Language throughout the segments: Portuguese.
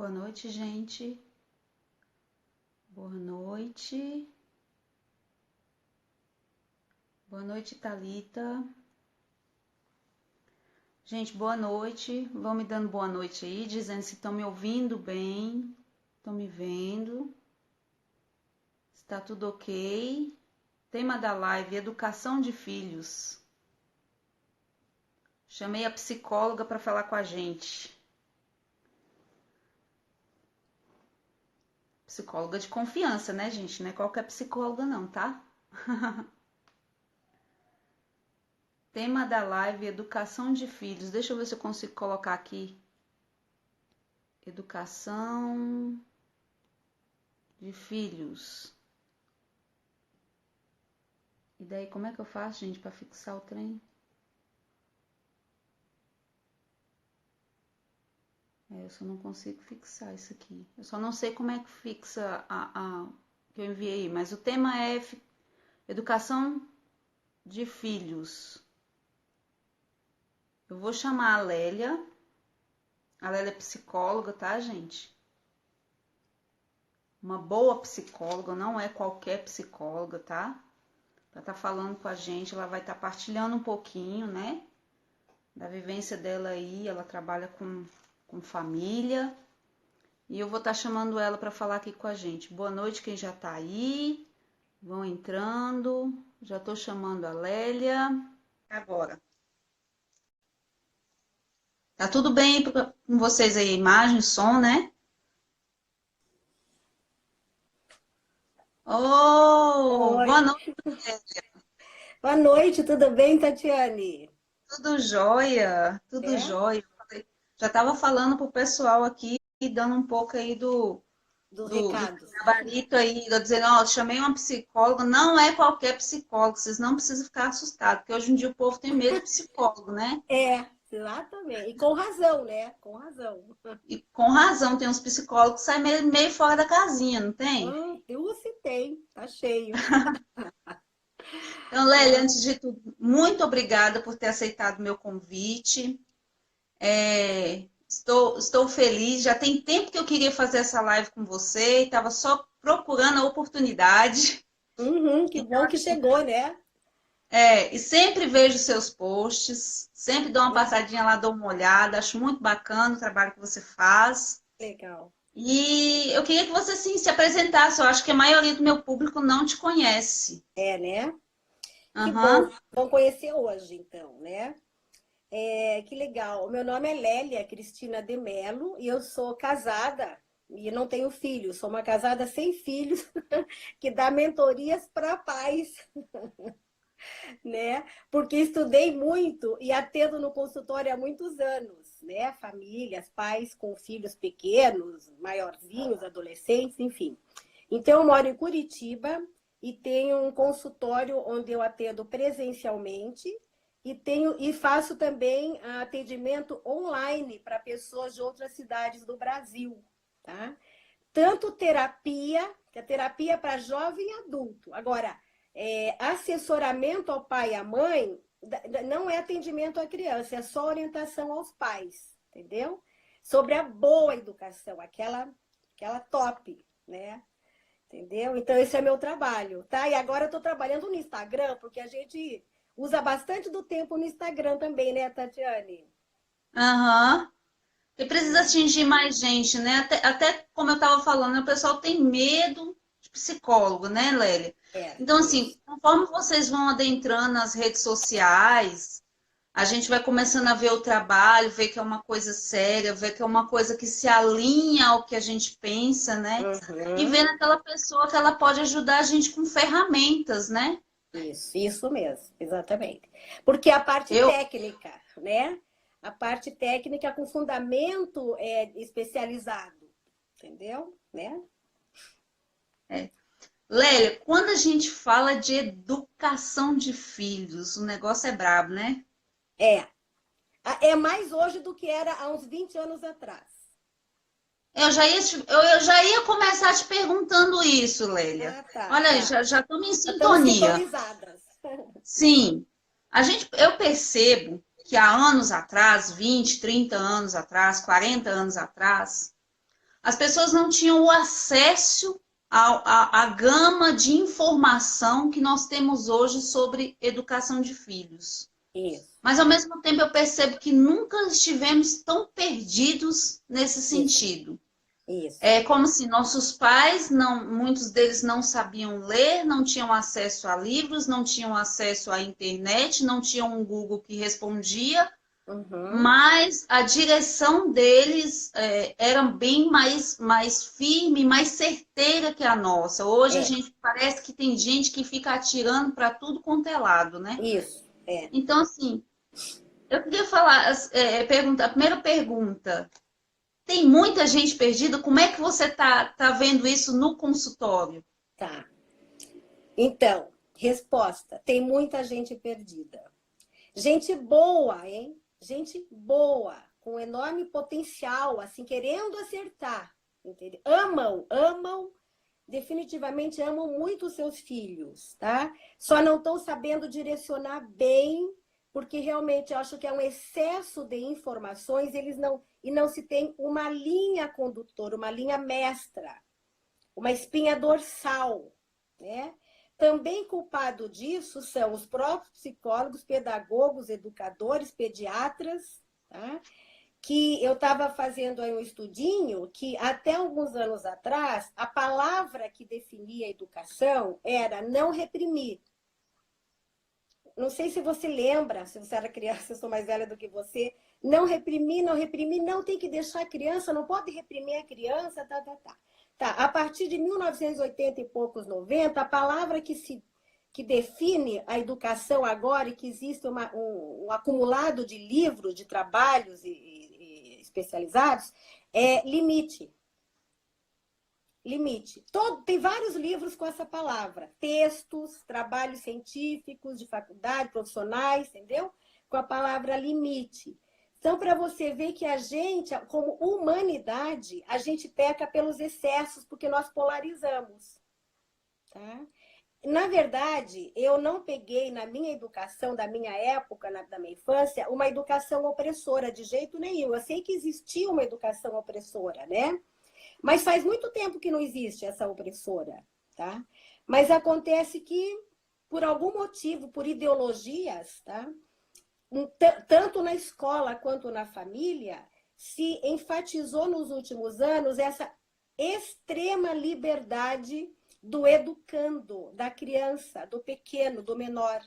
Boa noite, gente. Boa noite. Boa noite, Thalita. Gente, boa noite. Vão me dando boa noite aí, dizendo se estão me ouvindo bem, estão me vendo. Está tudo ok. Tema da live: educação de filhos. Chamei a psicóloga para falar com a gente. Psicóloga de confiança, né, gente? Não é qualquer psicóloga não, tá? Tema da live: educação de filhos. Deixa eu ver se eu consigo colocar aqui. Educação de filhos. E daí, como é que eu faço, gente, para fixar o trem? Eu só não consigo fixar isso aqui. Eu só não sei como é que fixa a que eu enviei, mas o tema é educação de filhos. Eu vou chamar a Lélia. A Lélia é psicóloga, tá, gente? Uma boa psicóloga, não é qualquer psicóloga, tá? Ela tá falando com a gente, ela vai estar partilhando um pouquinho, né? Da vivência dela aí, ela trabalha com família. E eu vou estar chamando ela para falar aqui com a gente. Boa noite quem já tá aí. Vão entrando. Já tô chamando a Lélia. Agora. Tá tudo bem com vocês aí? Imagem, som, né? Oh, boa Oi, noite. boa noite, tudo bem, Tatiane? Tudo jóia? Tudo É? jóia. Já tava falando pro pessoal aqui, dando um pouco aí Dos do recados. gabarito aí, eu dizendo, ó, chamei uma psicóloga, não é qualquer psicólogo, vocês não precisam ficar assustados, porque hoje em dia o povo tem medo de psicólogo, né? É, exatamente. E com razão, né? Com razão. E com razão, tem uns psicólogos que saem meio fora da casinha, não tem? Eu citei, tá cheio. Então, Lélia, Ah, antes de tudo, muito obrigada por ter aceitado o meu convite. Estou feliz, já tem tempo que eu queria fazer essa live com você, estava só procurando a oportunidade. que bom que chegou, né? E sempre vejo seus posts, sempre dou uma Ah, passadinha lá, dou uma olhada, acho muito bacana o trabalho que você faz. legal. E eu queria que você sim, se apresentasse, eu acho que a maioria do meu público não te conhece. É, né? Que bom. Aham. Vão conhecer hoje, então, né? Que legal. O meu nome é Lélia Cristina de Melo e eu sou casada e não tenho filhos. Sou uma casada sem filhos que dá mentorias para pais, né? Porque estudei muito e atendo no consultório há muitos anos, né? Famílias, pais com filhos pequenos, maiorzinhos, adolescentes, enfim. Então, eu moro em Curitiba e tenho um consultório onde eu atendo presencialmente e faço também atendimento online para pessoas de outras cidades do Brasil, tá? Tanto terapia, que é terapia para jovem e adulto. Agora, assessoramento ao pai e à mãe não é atendimento à criança, é só orientação aos pais, entendeu? Sobre a boa educação, aquela top, né? Entendeu? Então, esse é meu trabalho, tá? E agora eu estou trabalhando no Instagram, porque a gente usa bastante do tempo no Instagram também, né, Tatiane? Aham. E precisa É, atingir mais gente, né? Até como eu estava falando, o pessoal tem medo de psicólogo, né, Lélia? Então, assim, isso. conforme vocês vão adentrando nas redes sociais, a gente vai começando a ver o trabalho, ver que é uma coisa séria, ver que é uma coisa que se alinha ao que a gente pensa, né? E Uhum. ver naquela pessoa que ela pode ajudar a gente com ferramentas, né? Isso mesmo, exatamente. Porque a parte Eu, técnica, né? A parte técnica com fundamento especializado, entendeu? Né? Lélia, quando a gente fala de educação de filhos, o negócio é brabo, né? É. É mais hoje do que era há uns 20 anos atrás. Eu já ia começar te perguntando isso, Lélia. Ah, tá, Olha, tá. já estamos em Já estamos sintonia. sintonizadas. Sim, eu percebo que há anos atrás, 20, 30 anos atrás, 40 anos atrás, as pessoas não tinham o acesso à gama de informação que nós temos hoje sobre educação de filhos. Isso, Mas, ao mesmo tempo, eu percebo que nunca estivemos tão perdidos nesse isso, sentido. isso. É como se nossos pais, não, muitos deles não sabiam ler, não tinham acesso a livros, não tinham acesso à internet, não tinham um Google que respondia, Uhum. mas a direção deles era bem mais firme, mais certeira que a nossa. Hoje a É, gente parece que tem gente que fica atirando para tudo quanto é lado, né? isso, é. Então, assim, eu queria falar, a primeira pergunta, tem muita gente perdida? Como é que você tá vendo isso no consultório? Tá. Então, resposta: tem muita gente perdida. Gente boa, hein? Gente boa, com enorme potencial, assim, querendo acertar, entendeu? Amam, definitivamente amam muito os seus filhos, tá? Só não estão sabendo direcionar bem, porque realmente eu acho que é um excesso de informações, e não se tem uma linha condutora, uma linha mestra, uma espinha dorsal, né? Também culpado disso são os próprios psicólogos, pedagogos, educadores, pediatras, tá? Que eu estava fazendo aí um estudinho que até alguns anos atrás a palavra que definia a educação era não reprimir. Não sei se você lembra, se você era criança, eu sou mais velha do que você. Não reprimir, não tem que deixar a criança, não pode reprimir a criança, tá. Tá, a partir de 1980 e poucos, 90, a palavra que define a educação agora e que existe um acumulado de livros, de trabalhos e especializados, é limite. Limite. Tem vários livros com essa palavra. Textos, trabalhos científicos, de faculdade, profissionais, entendeu? Com a palavra limite. Então, para você ver que a gente, como humanidade, a gente peca pelos excessos, porque nós polarizamos. Tá? Na verdade, eu não peguei na minha educação, da minha época, da minha infância, uma educação opressora, de jeito nenhum. Eu sei que existia uma educação opressora, né? Mas faz muito tempo que não existe essa opressora, tá? Mas acontece que, por algum motivo, por ideologias, tá? Tanto na escola quanto na família, se enfatizou nos últimos anos essa extrema liberdade do educando, da criança, do pequeno, do menor,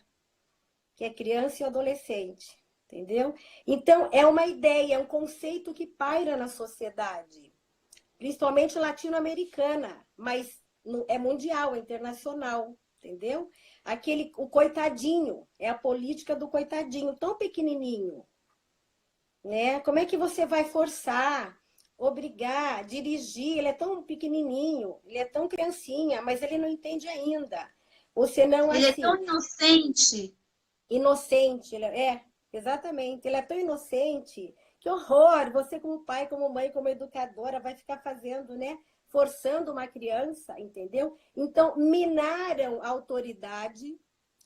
que é criança e adolescente, entendeu? Então, é uma ideia, é um conceito que paira na sociedade, principalmente latino-americana, mas é mundial, é internacional, entendeu? O coitadinho, é a política do coitadinho, tão pequenininho, né? Como é que você vai forçar, obrigar, dirigir? Ele é tão pequenininho, ele é tão criancinha, mas ele não entende ainda. Ou senão, Ele é tão assim, inocente. inocente, exatamente, ele é tão inocente, que horror, você como pai, como mãe, como educadora, vai ficar fazendo, né, forçando uma criança, entendeu? Então, minaram a autoridade,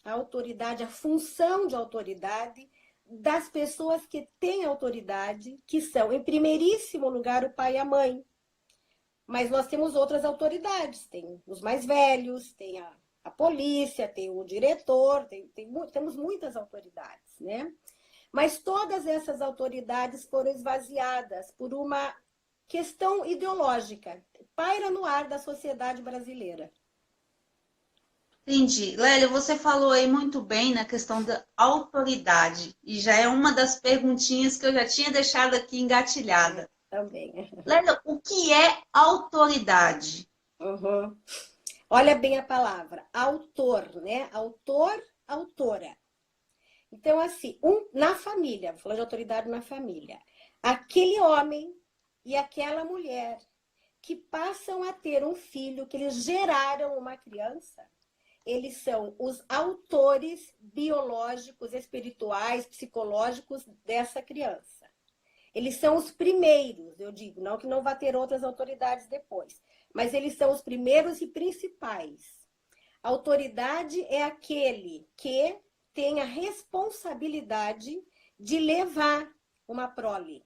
a função de autoridade das pessoas que têm autoridade, que são, em primeiríssimo lugar, o pai e a mãe. Mas nós temos outras autoridades, tem os mais velhos, tem a polícia, tem o diretor, temos muitas autoridades, né? Mas todas essas autoridades foram esvaziadas por uma questão ideológica, paira no ar da sociedade brasileira. Entendi. Lélia, você falou aí muito bem na questão da autoridade, e já é uma das perguntinhas que eu já tinha deixado aqui engatilhada. Também. Lélia, o que é autoridade? Uhum. Olha bem a palavra, autor, né? Autor, autora. Então, assim, na família, vou falar de autoridade na família, aquele homem e aquela mulher que passam a ter um filho, que eles geraram uma criança, eles são os autores biológicos, espirituais, psicológicos dessa criança. Eles são os primeiros, eu digo, não que não vá ter outras autoridades depois, mas eles são os primeiros e principais. A autoridade é aquele que tem a responsabilidade de levar uma prole,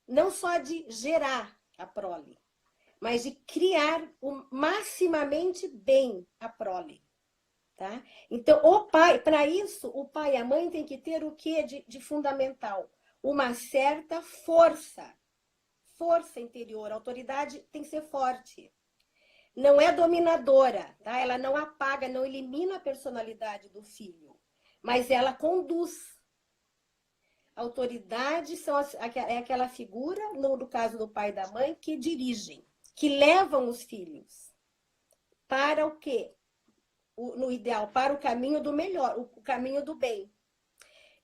não só de gerar, a prole, mas de criar maximamente bem a prole. Tá? Então, para isso, o pai e a mãe têm que ter o que de fundamental? Uma certa força interior. A autoridade tem que ser forte. Não é dominadora, tá? Ela não apaga, não elimina a personalidade do filho, mas ela conduz. A autoridade é aquela figura, no caso do pai e da mãe, que dirigem, que levam os filhos para o quê? No ideal, para o caminho do melhor, o caminho do bem.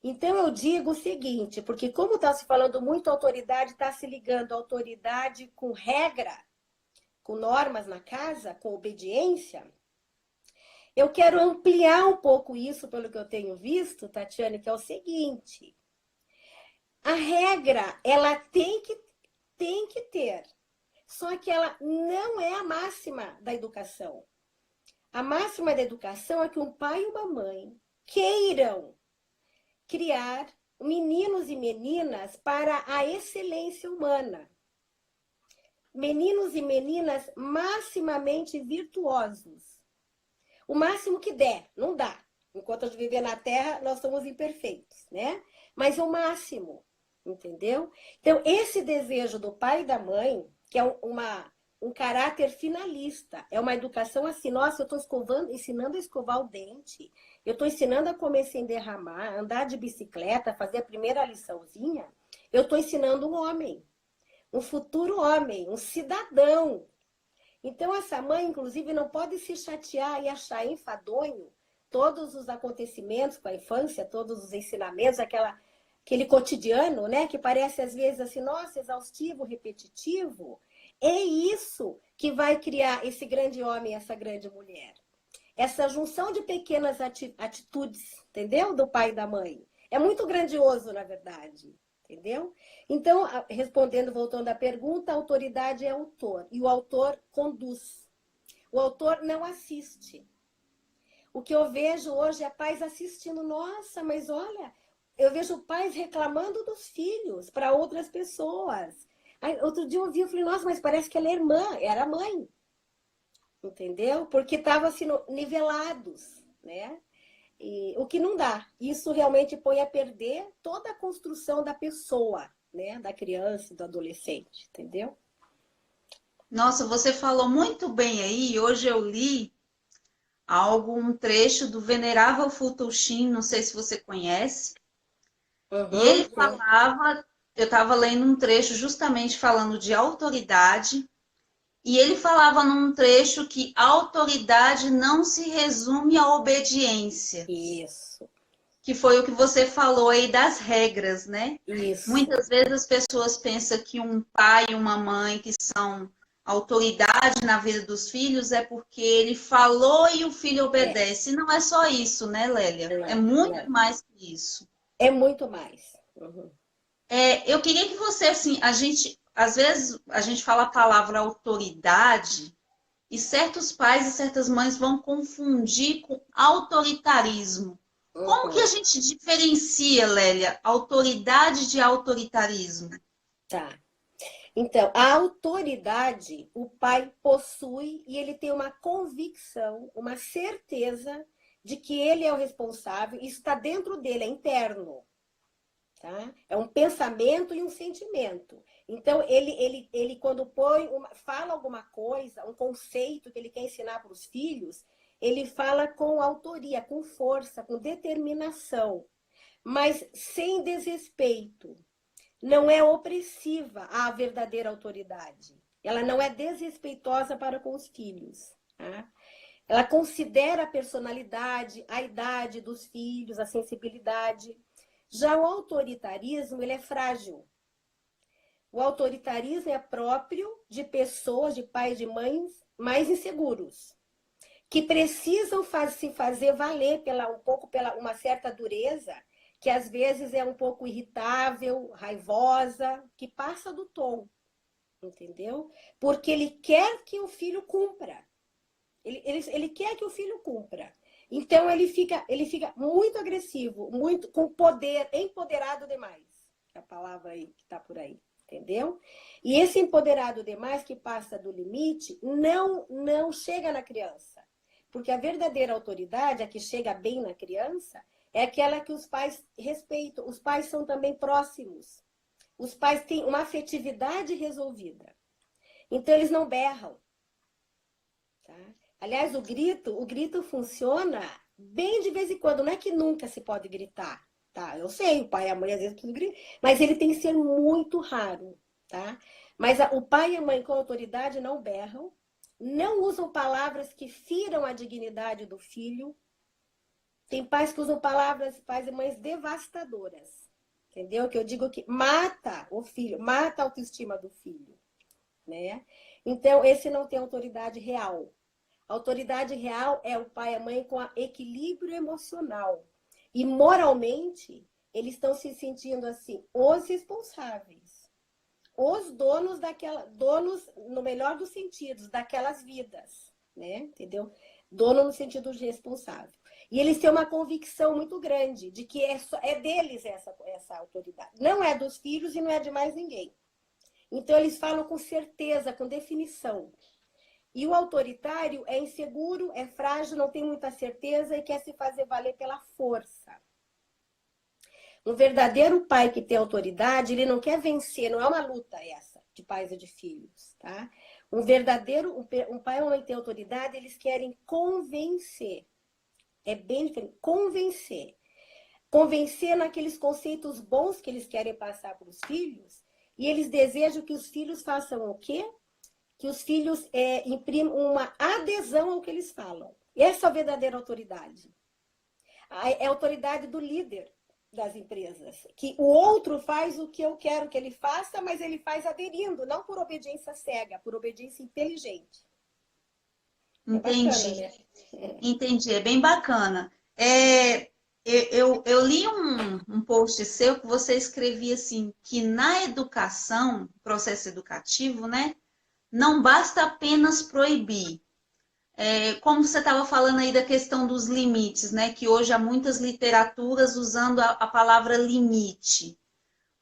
Então, eu digo o seguinte, porque como está se falando muito autoridade, está se ligando a autoridade com regra, com normas na casa, com obediência, eu quero ampliar um pouco isso, pelo que eu tenho visto, Tatiane, que é o seguinte, a regra, ela tem que ter, só que ela não é a máxima da educação. A máxima da educação é que um pai e uma mãe queiram criar meninos e meninas para a excelência humana. Meninos e meninas maximamente virtuosos. O máximo que der, não dá. Enquanto a gente viver na Terra, nós somos imperfeitos, né? Mas o máximo, entendeu? Então, esse desejo do pai e da mãe, que é um caráter finalista. É uma educação assim, nossa, eu estou ensinando a escovar o dente, eu estou ensinando a comer sem derramar, andar de bicicleta, fazer a primeira liçãozinha. Eu estou ensinando um homem, um futuro homem, um cidadão. Então, essa mãe, inclusive, não pode se chatear e achar enfadonho todos os acontecimentos com a infância, todos os ensinamentos, aquele cotidiano, né, que parece às vezes assim, nossa, exaustivo, repetitivo. É isso que vai criar esse grande homem, essa grande mulher. Essa junção de pequenas atitudes, entendeu? Do pai e da mãe. É muito grandioso, na verdade, entendeu? Então, respondendo, voltando à pergunta, a autoridade é autor. E o autor conduz. O autor não assiste. O que eu vejo hoje é pais assistindo. Nossa, mas olha, eu vejo pais reclamando dos filhos para outras pessoas. Aí, outro dia eu ouvi, eu falei, nossa, mas parece que ela é irmã, era mãe. Entendeu? Porque estavam assim, nivelados, né? E, o que não dá. Isso realmente põe a perder toda a construção da pessoa, né? Da criança e do adolescente, entendeu? Nossa, você falou muito bem aí. Hoje eu li um trecho do Venerável Futushim, não sei se você conhece. E ele Sim. falava, eu estava lendo um trecho justamente falando de autoridade, e ele falava num trecho que a autoridade não se resume à obediência, Isso, que foi o que você falou aí das regras, né? isso. Muitas vezes as pessoas pensam que um pai e uma mãe que são autoridade na vida dos filhos é porque ele falou e o filho É, obedece. E não é só isso, né, Lélia? É não, muito não. mais que isso. É muito mais. Uhum. Eu queria que você, assim, às vezes, a gente fala a palavra autoridade e certos pais e certas mães vão confundir com autoritarismo. Como que a Uhum. gente diferencia, Lélia, autoridade de autoritarismo? Tá. Então, a autoridade, o pai possui e ele tem uma convicção, uma certeza de que ele é o responsável, isso está dentro dele, é interno. Tá? É um pensamento e um sentimento. Então, ele quando fala alguma coisa, um conceito que ele quer ensinar para os filhos, ele fala com autoria, com força, com determinação, mas sem desrespeito. Não é opressiva a verdadeira autoridade. Ela não é desrespeitosa para com os filhos. Tá? Ela considera a personalidade, a idade dos filhos, a sensibilidade. Já o autoritarismo, ele é frágil. O autoritarismo é próprio de pessoas, de pais e de mães mais inseguros, que precisam se fazer valer um pouco pela uma certa dureza, que às vezes é um pouco irritável, raivosa, que passa do tom, entendeu? Porque ele quer que o filho cumpra. Ele quer que o filho cumpra. Então ele fica muito agressivo, muito com poder, empoderado demais. É a palavra aí que está por aí. entendeu? E esse empoderado demais que passa do limite não chega na criança. Porque a verdadeira autoridade, a que chega bem na criança, é aquela que os pais respeitam. Os pais são também próximos. Os pais têm uma afetividade resolvida. Então, eles não berram. Tá? Aliás, o grito funciona bem de vez em quando. Não é que nunca se pode gritar. Tá? Eu sei, o pai e a mãe às vezes precisam gritar, mas ele tem que ser muito raro. Tá? Mas o pai e a mãe com autoridade não berram, não usam palavras que firam a dignidade do filho. Tem pais que usam palavras, pais e mães devastadoras. Entendeu? Que eu digo que mata o filho, mata a autoestima do filho. Né? Então, esse não tem autoridade real. A autoridade real é o pai e a mãe com equilíbrio emocional. E moralmente, eles estão se sentindo assim, os responsáveis. Os donos, no melhor dos sentidos, daquelas vidas, né? Entendeu? Dono no sentido de responsável. E eles têm uma convicção muito grande de que é deles essa autoridade. Não é dos filhos e não é de mais ninguém. Então, eles falam com certeza, com definição. E o autoritário é inseguro, é frágil, não tem muita certeza e quer se fazer valer pela força. Um verdadeiro pai que tem autoridade, ele não quer vencer, não é uma luta essa, de pais e de filhos, tá? Um pai ou mãe que tem autoridade, eles querem convencer. É bem diferente, convencer. Convencer naqueles conceitos bons que eles querem passar para os filhos, e eles desejam que os filhos façam o quê? Que os filhos imprimam uma adesão ao que eles falam. Essa é a verdadeira autoridade. É a autoridade do líder das empresas, que o outro faz o que eu quero que ele faça, mas ele faz aderindo, não por obediência cega, por obediência inteligente. Entendi, É bacana, né? entendi, é bem bacana. Eu li um post seu que você escrevia assim, que na educação, processo educativo, né, não basta apenas proibir. Como você estava falando aí da questão dos limites, né, que hoje há muitas literaturas usando a palavra limite.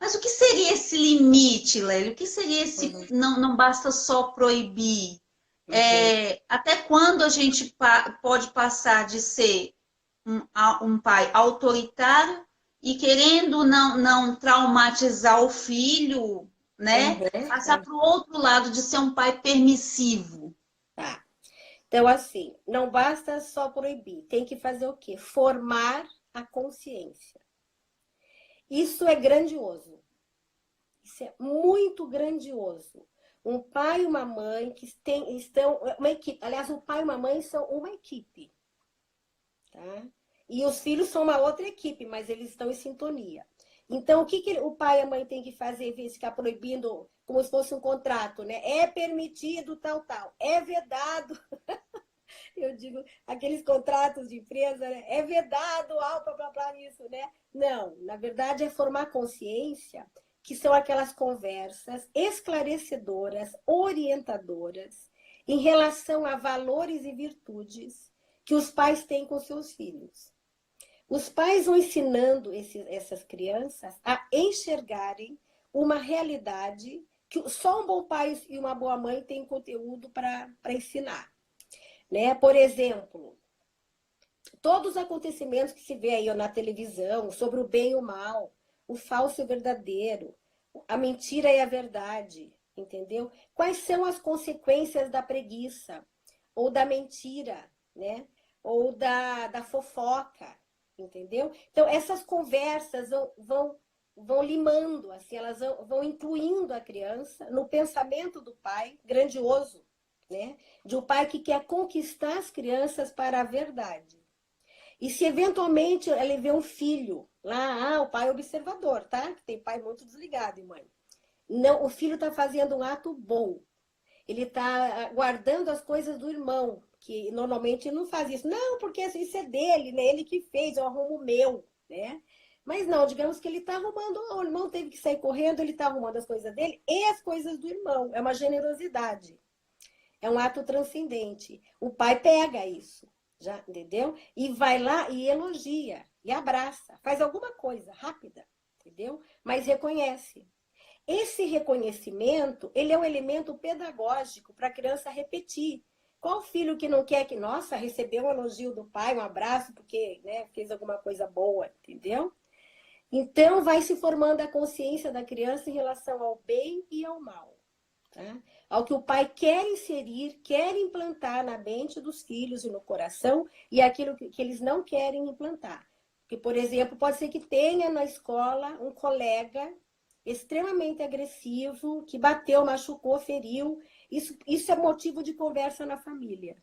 Mas o que seria esse limite, Lélio? O que seria esse não basta só proibir? Até quando a gente pode passar de ser um pai autoritário e querendo não traumatizar o filho, né? Passar para o outro lado de ser um pai permissivo. Tá. Então, assim, não basta só proibir, tem que fazer o quê? Formar a consciência. Isso é grandioso. Isso é muito grandioso. Um pai e uma mãe que estão uma equipe. Aliás, um pai e uma mãe são uma equipe. Tá? E os filhos são uma outra equipe, mas eles estão em sintonia. Então, o que o pai e a mãe têm que fazer, em vez de ficar proibindo como se fosse um contrato, né? É permitido tal. É vedado. Eu digo, aqueles contratos de empresa, né? É vedado, blá, nisso, né? Não, na verdade é formar consciência, que são aquelas conversas esclarecedoras, orientadoras, em relação a valores e virtudes que os pais têm com seus filhos. Os pais vão ensinando essas crianças a enxergarem uma realidade que só um bom pai e uma boa mãe têm conteúdo para ensinar. Né? Por exemplo, todos os acontecimentos que se vê aí na televisão sobre o bem e o mal, o falso e o verdadeiro, a mentira e a verdade, entendeu? Quais são as consequências da preguiça, ou da mentira, né? Ou da fofoca, entendeu? Então, essas conversas vão limando, assim, elas vão incluindo a criança no pensamento do pai, grandioso, né? De um pai que quer conquistar as crianças para a verdade. E se eventualmente ele vê um filho lá, o pai é observador, tá? Tem pai muito desligado, e mãe. Não, o filho está fazendo um ato bom. Ele está guardando as coisas do irmão, que normalmente não faz isso. Não, porque isso é dele, né? Ele que fez, eu arrumo o meu, né? Mas não, digamos que ele está arrumando, o irmão teve que sair correndo, ele está arrumando as coisas dele e as coisas do irmão. É uma generosidade. É um ato transcendente. O pai pega isso, já entendeu? E vai lá e elogia, e abraça, faz alguma coisa rápida, entendeu? Mas reconhece. esse reconhecimento, ele é um elemento pedagógico para a criança repetir. Qual filho que não quer que, nossa, recebeu um elogio do pai, um abraço, porque, né, fez alguma coisa boa, entendeu? Então, vai se formando a consciência da criança em relação ao bem e ao mal. Tá? Ao que o pai quer inserir, quer implantar na mente dos filhos e no coração, e aquilo que eles não querem implantar. Porque, por exemplo, pode ser que tenha na escola um colega extremamente agressivo, que bateu, machucou, feriu. Isso é motivo de conversa na família.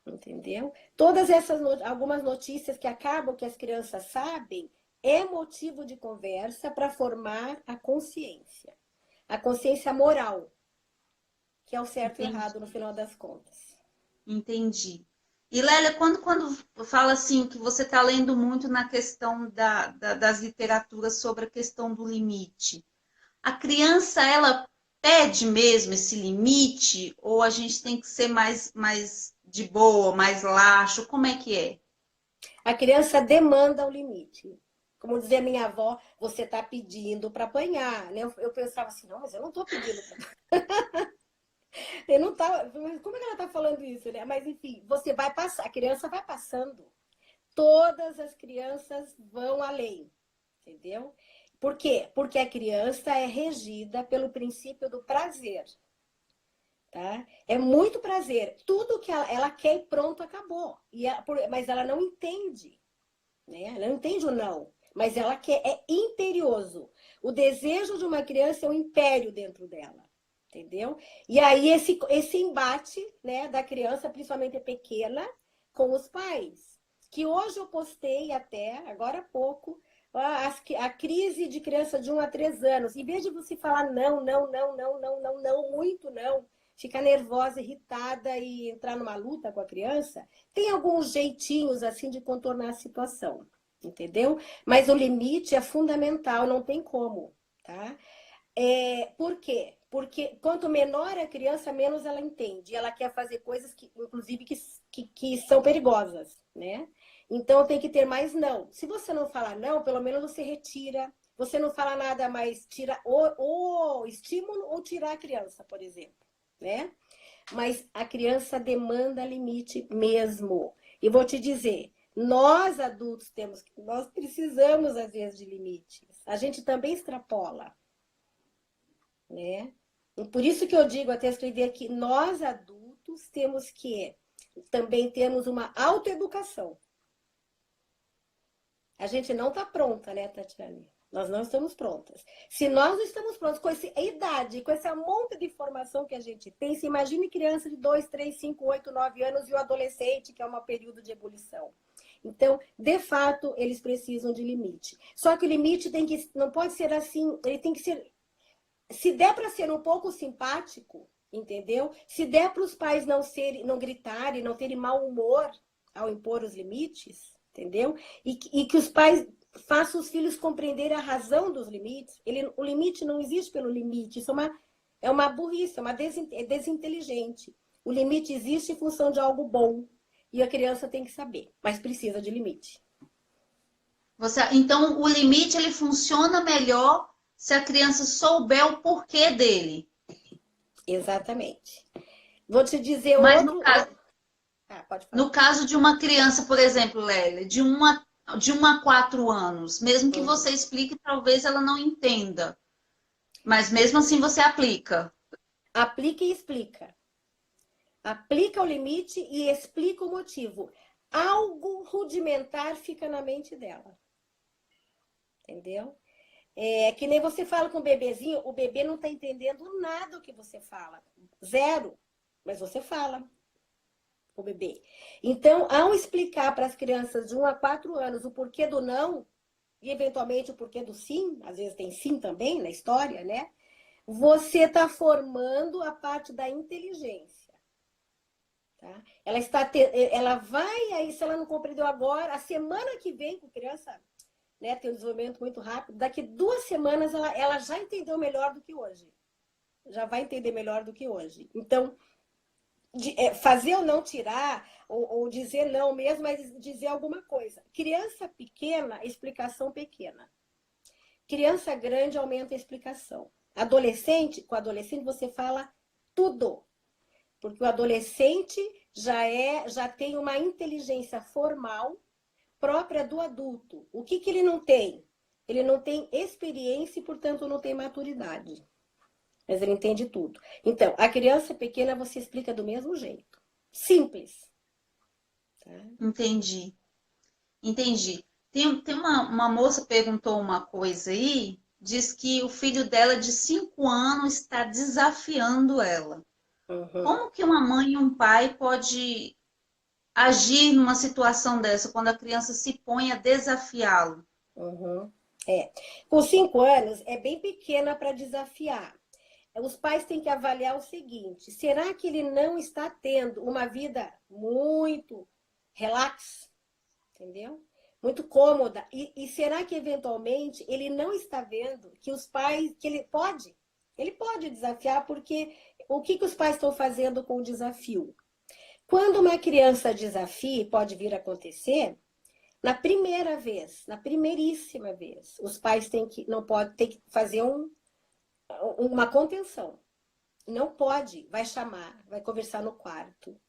Entendeu? Todas essas, algumas notícias que acabam que as crianças sabem, é motivo de conversa para formar a consciência moral, que é o certo e errado no final das contas. Entendi. E Lélia, quando fala assim que você está lendo muito na questão das literaturas sobre a questão do limite, a criança, ela pede mesmo esse limite ou a gente tem que ser mais de boa, mais laxo? Como é que é? A criança demanda o limite. Como dizia minha avó, você está pedindo para apanhar. Né? Eu pensava assim, não, mas eu não estou pedindo para eu não tava, como é que ela está falando isso, né? Mas enfim, você vai passar, a criança vai passando. Todas as crianças vão além, entendeu? Por quê? Porque a criança é regida pelo princípio do prazer. Tá? É muito prazer. Tudo que ela quer e pronto, acabou. Mas ela não entende. Né? Ela não entende o não. Mas ela quer, é imperioso. O desejo de uma criança é um império dentro dela. Entendeu? E aí esse embate, né, da criança, principalmente pequena, com os pais. Que hoje eu postei até, agora há pouco, a crise de criança de 1 a 3 anos. Em vez de você falar não, não, não, não, não, não, não, muito não, ficar nervosa, irritada e entrar numa luta com a criança, tem alguns jeitinhos assim de contornar a situação, entendeu? Mas o limite é fundamental, não tem como, tá? Por quê? Porque quanto menor a criança, menos ela entende. Ela quer fazer coisas que, inclusive, que são perigosas, né? Então tem que ter mais não. Se você não falar não, pelo menos você retira. Você não fala nada mais, tira o estímulo ou tirar a criança, por exemplo, né? Mas a criança demanda limite mesmo. E vou te dizer, nós adultos nós precisamos às vezes de limites. A gente também extrapola, né? E por isso que eu digo, até escrevi aqui, nós adultos temos que também termos uma autoeducação. A gente não está pronta, né, Tatiane? Nós não estamos prontas. Se nós não estamos prontos com essa idade, com essa monte de informação que a gente tem, se imagine criança de 2, 3, 5, 8, 9 anos e o adolescente, que é um período de ebulição. Então, de fato, eles precisam de limite. Só que o limite não pode ser assim, ele tem que ser. Se der para ser um pouco simpático, entendeu? Se der para os pais não gritarem, não terem mau humor ao impor os limites, entendeu? E que os pais façam os filhos compreenderem a razão dos limites. O limite não existe pelo limite, isso é uma burrice, é desinteligente. O limite existe em função de algo bom. E a criança tem que saber, mas precisa de limite. Então, o limite ele funciona melhor se a criança souber o porquê dele. Exatamente. Vou te dizer Mas outro. Pode falar. No caso de uma criança, por exemplo, Lélia, de 1 a 4 anos, mesmo que você explique, talvez ela não entenda. Mas mesmo assim você aplica. Aplica e explica. Aplica o limite e explica o motivo. Algo rudimentar fica na mente dela. Entendeu? É que nem você fala com o bebezinho, o bebê não está entendendo nada do que você fala. Zero. Mas você fala com o bebê. Então, ao explicar para as crianças de 1 a 4 anos o porquê do não, e eventualmente o porquê do sim, às vezes tem sim também na história, né? Você está formando a parte da inteligência. Tá? Ela vai, aí se ela não compreendeu agora, a semana que vem com criança, né, tem um desenvolvimento muito rápido, daqui 2 semanas ela já entendeu melhor do que hoje. Já vai entender melhor do que hoje. Então, fazer ou não tirar, ou dizer não mesmo, mas dizer alguma coisa. Criança pequena, explicação pequena. Criança grande aumenta a explicação. Adolescente, com adolescente você fala tudo. Porque o adolescente já tem uma inteligência formal própria do adulto. O que ele não tem? Ele não tem experiência e, portanto, não tem maturidade. Mas ele entende tudo. Então, a criança pequena você explica do mesmo jeito. Simples. Tá? Entendi. Entendi. Tem uma moça perguntou uma coisa aí, diz que o filho dela de 5 anos está desafiando ela. Uhum. Como que uma mãe e um pai pode agir numa situação dessa, quando a criança se põe a desafiá-lo? Uhum. Com 5 anos é bem pequena para desafiar. Os pais têm que avaliar o seguinte: será que ele não está tendo uma vida muito relax? Entendeu? Muito cômoda. E será que eventualmente ele não está vendo que os pais, que ele pode desafiar, porque o que os pais estão fazendo com o desafio? Quando uma criança desafia, pode vir a acontecer, na primeira vez, na primeiríssima vez, os pais não podem ter que fazer uma contenção. Não pode, vai chamar, vai conversar no quarto,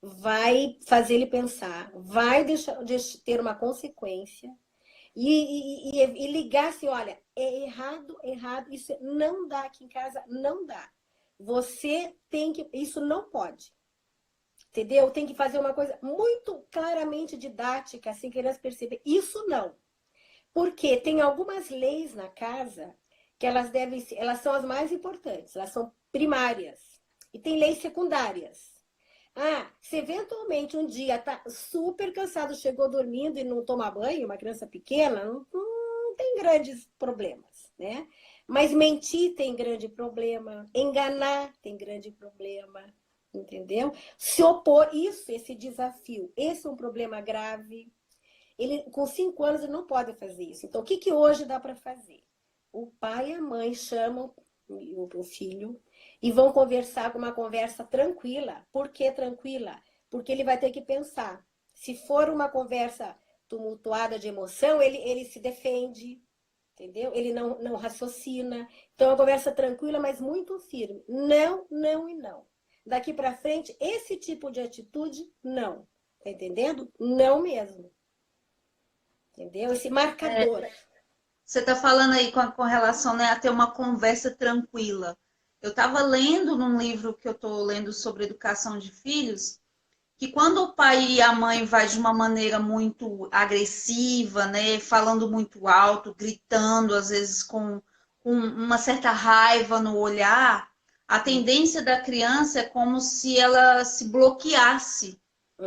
vai fazer ele pensar, vai deixar ter uma consequência e ligar assim, olha, é errado, errado, isso não dá aqui em casa, não dá. Você tem que, isso não pode. Entendeu? Tem que fazer uma coisa muito claramente didática, assim, que eles percebem. Isso não. Porque tem algumas leis na casa que elas são as mais importantes, elas são primárias. E tem leis secundárias. Se eventualmente um dia tá super cansado, chegou dormindo e não toma banho, uma criança pequena, não tem grandes problemas, né? Mas mentir tem grande problema, enganar tem grande problema, entendeu? Se opor, esse desafio, esse é um problema grave. Ele, com 5 anos, ele não pode fazer isso. Então, o que hoje dá para fazer? O pai e a mãe chamam o filho e vão conversar com uma conversa tranquila. Por que tranquila? Porque ele vai ter que pensar. Se for uma conversa tumultuada de emoção, ele se defende, entendeu? Ele não raciocina. Então, é uma conversa tranquila, mas muito firme. Não, não e não. Daqui para frente, esse tipo de atitude, não. Tá entendendo? Não mesmo. Entendeu? Esse marcador. Você está falando aí com relação, né, a ter uma conversa tranquila. Eu estava lendo num livro que eu estou lendo sobre educação de filhos, que quando o pai e a mãe vai de uma maneira muito agressiva, né, falando muito alto, gritando, às vezes com uma certa raiva no olhar, a tendência da criança é como se ela se bloqueasse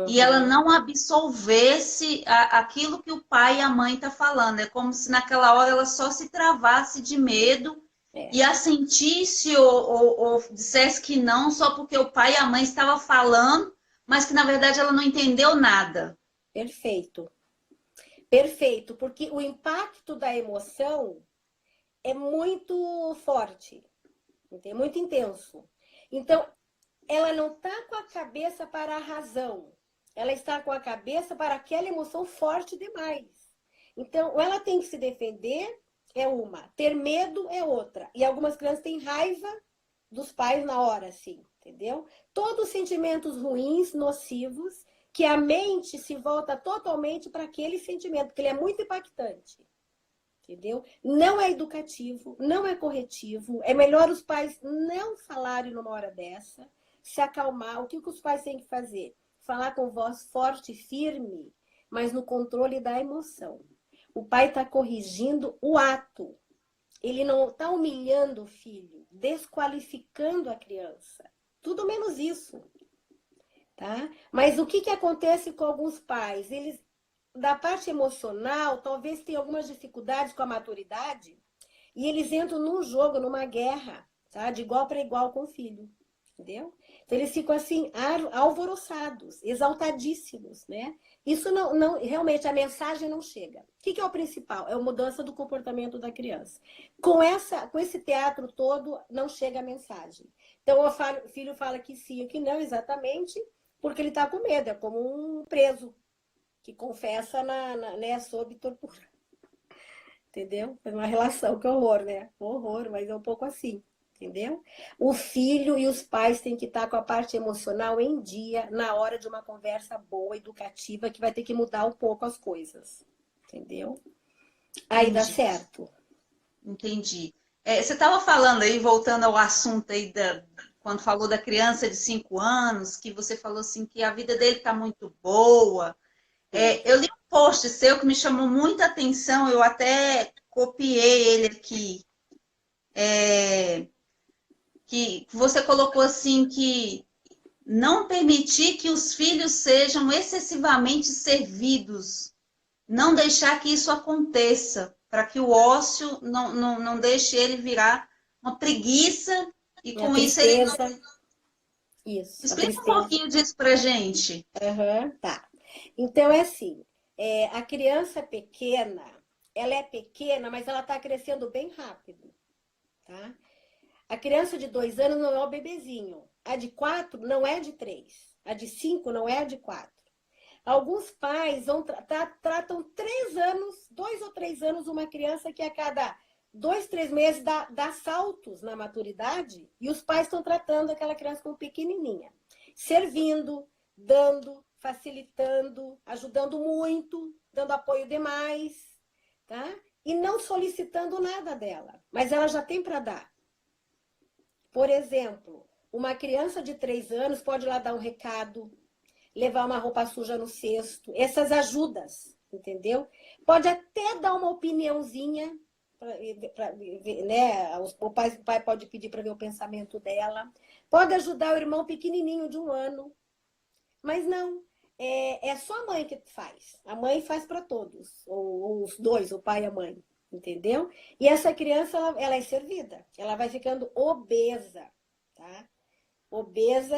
e ela Uhum. não absolvesse aquilo que o pai e a mãe estão falando. É como se naquela hora ela só se travasse de medo É, e assentisse ou dissesse que não só porque o pai e a mãe estavam falando, mas que na verdade ela não entendeu nada. perfeito. Perfeito, porque o impacto da emoção é muito forte, é muito intenso. Então, ela não está com a cabeça para a razão, ela está com a cabeça para aquela emoção forte demais. Então, ou ela tem que se defender, é uma, ter medo é outra. E algumas crianças têm raiva dos pais na hora, assim, entendeu? Todos sentimentos ruins, nocivos, que a mente se volta totalmente para aquele sentimento, porque ele é muito impactante. Entendeu? Não é educativo, não é corretivo. É melhor os pais não falarem numa hora dessa, se acalmar. O que os pais têm que fazer? Falar com voz forte e firme, mas no controle da emoção. O pai está corrigindo o ato. Ele não está humilhando o filho, desqualificando a criança. Tudo menos isso. Tá? Mas o que acontece com alguns pais? Eles, da parte emocional, talvez tenham algumas dificuldades com a maturidade e eles entram num jogo, numa guerra, tá? De igual para igual com o filho, entendeu? Então eles ficam assim alvoroçados, exaltadíssimos, né? Isso não realmente a mensagem não chega. O que é o principal? É a mudança do comportamento da criança. Com esse teatro todo não chega a mensagem. Então o filho fala que sim, que não, exatamente, porque ele está com medo. É como um preso que confessa né, sob tortura. entendeu? Foi uma relação, que horror, né? Horror, mas é um pouco assim, entendeu? O filho e os pais têm que estar com a parte emocional em dia na hora de uma conversa boa, educativa, que vai ter que mudar um pouco as coisas, entendeu? Aí dá Entendi, certo. entendi. Você estava falando aí, voltando ao assunto aí quando falou da criança de 5 anos, que você falou assim que a vida dele está muito boa. Eu li um post seu que me chamou muita atenção, eu até copiei ele aqui, que você colocou assim que não permitir que os filhos sejam excessivamente servidos, não deixar que isso aconteça, para que o ócio não deixe ele virar uma preguiça e A com isso ele... tristeza, isso, a Explica um tristeza. pouquinho disso para gente. Aham, tá. Então é assim, a criança pequena, ela é pequena, mas ela está crescendo bem rápido, tá? A criança de 2 anos não é o bebezinho. A de 4 não é de 3. A de 5 não é a de 4. Alguns pais tratam 3 anos, 2 ou 3 anos, uma criança que a cada 2, 3 meses dá saltos na maturidade e os pais estão tratando aquela criança como pequenininha. Servindo, dando, facilitando, ajudando muito, dando apoio demais, tá? E não solicitando nada dela, mas ela já tem para dar. Por exemplo, uma criança de 3 anos pode ir lá dar um recado, levar uma roupa suja no cesto, essas ajudas, entendeu? Pode até dar uma opiniãozinha, né? O pai pode pedir para ver o pensamento dela, pode ajudar o irmão pequenininho de 1 ano, mas não, é só a mãe que faz. A mãe faz para todos, ou os dois, o pai e a mãe, entendeu? E essa criança, ela é servida, ela vai ficando obesa, tá? Obesa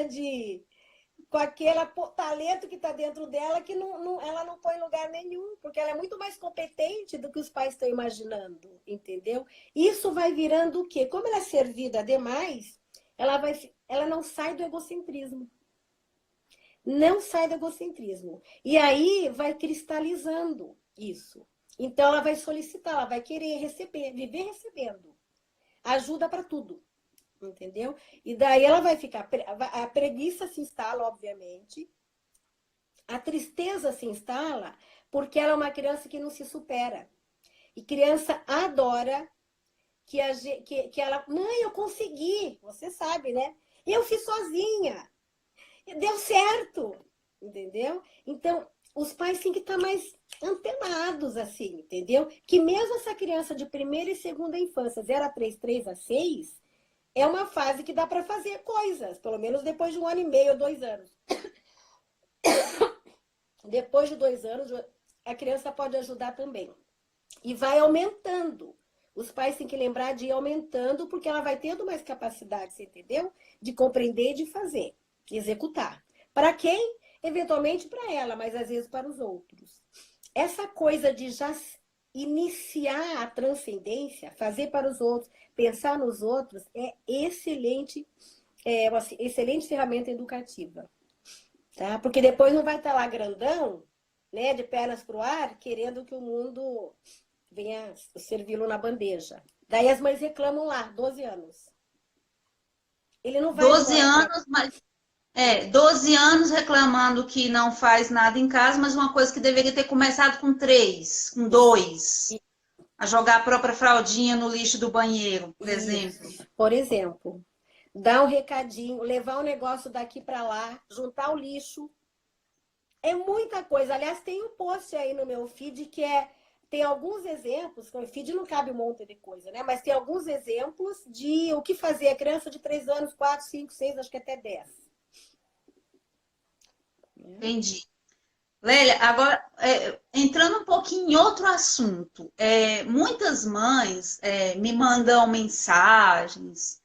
com aquele talento que está dentro dela que ela não põe em lugar nenhum, porque ela é muito mais competente do que os pais estão imaginando, entendeu? Isso vai virando o quê? Como ela é servida demais, ela não sai do egocentrismo. Não sai do egocentrismo. E aí vai cristalizando isso. Então ela vai solicitar, ela vai querer receber, viver recebendo. Ajuda para tudo. Entendeu? E daí ela vai ficar. A preguiça se instala, obviamente. A tristeza se instala porque ela é uma criança que não se supera. E criança adora que ela. Mãe, eu consegui. Você sabe, né? Eu fiz sozinha. Deu certo. Entendeu? Então, os pais têm que estar mais antenados, assim, entendeu? Que mesmo essa criança de primeira e segunda infância, 0 a 3, 3 a 6, é uma fase que dá para fazer coisas, pelo menos depois de 1 ano e meio, 2 anos. Depois de 2 anos, a criança pode ajudar também. E vai aumentando. Os pais têm que lembrar de ir aumentando, porque ela vai tendo mais capacidade, você entendeu? De compreender e de fazer, executar. Para quem? Eventualmente para ela, mas às vezes para os outros. Essa coisa de já iniciar a transcendência, fazer para os outros, pensar nos outros, é uma excelente ferramenta educativa. Tá? Porque depois não vai estar lá grandão, né, de pernas para o ar, querendo que o mundo venha servi-lo na bandeja. Daí as mães reclamam lá, 12 anos. Ele não vai 12 embora para... anos, mas 12 anos reclamando que não faz nada em casa, mas uma coisa que deveria ter começado com 3, com 2, a jogar a própria fraldinha no lixo do banheiro, por exemplo. Isso. Por exemplo, dar um recadinho, levar o negócio daqui para lá, juntar o lixo. É muita coisa. Aliás, tem um post aí no meu feed que tem alguns exemplos, no feed não cabe um monte de coisa, né? Mas tem alguns exemplos de o que fazer a criança de 3 anos, 4, 5, 6, acho que até 10. Entendi. Lélia, agora, entrando um pouquinho em outro assunto, muitas mães me mandam mensagens,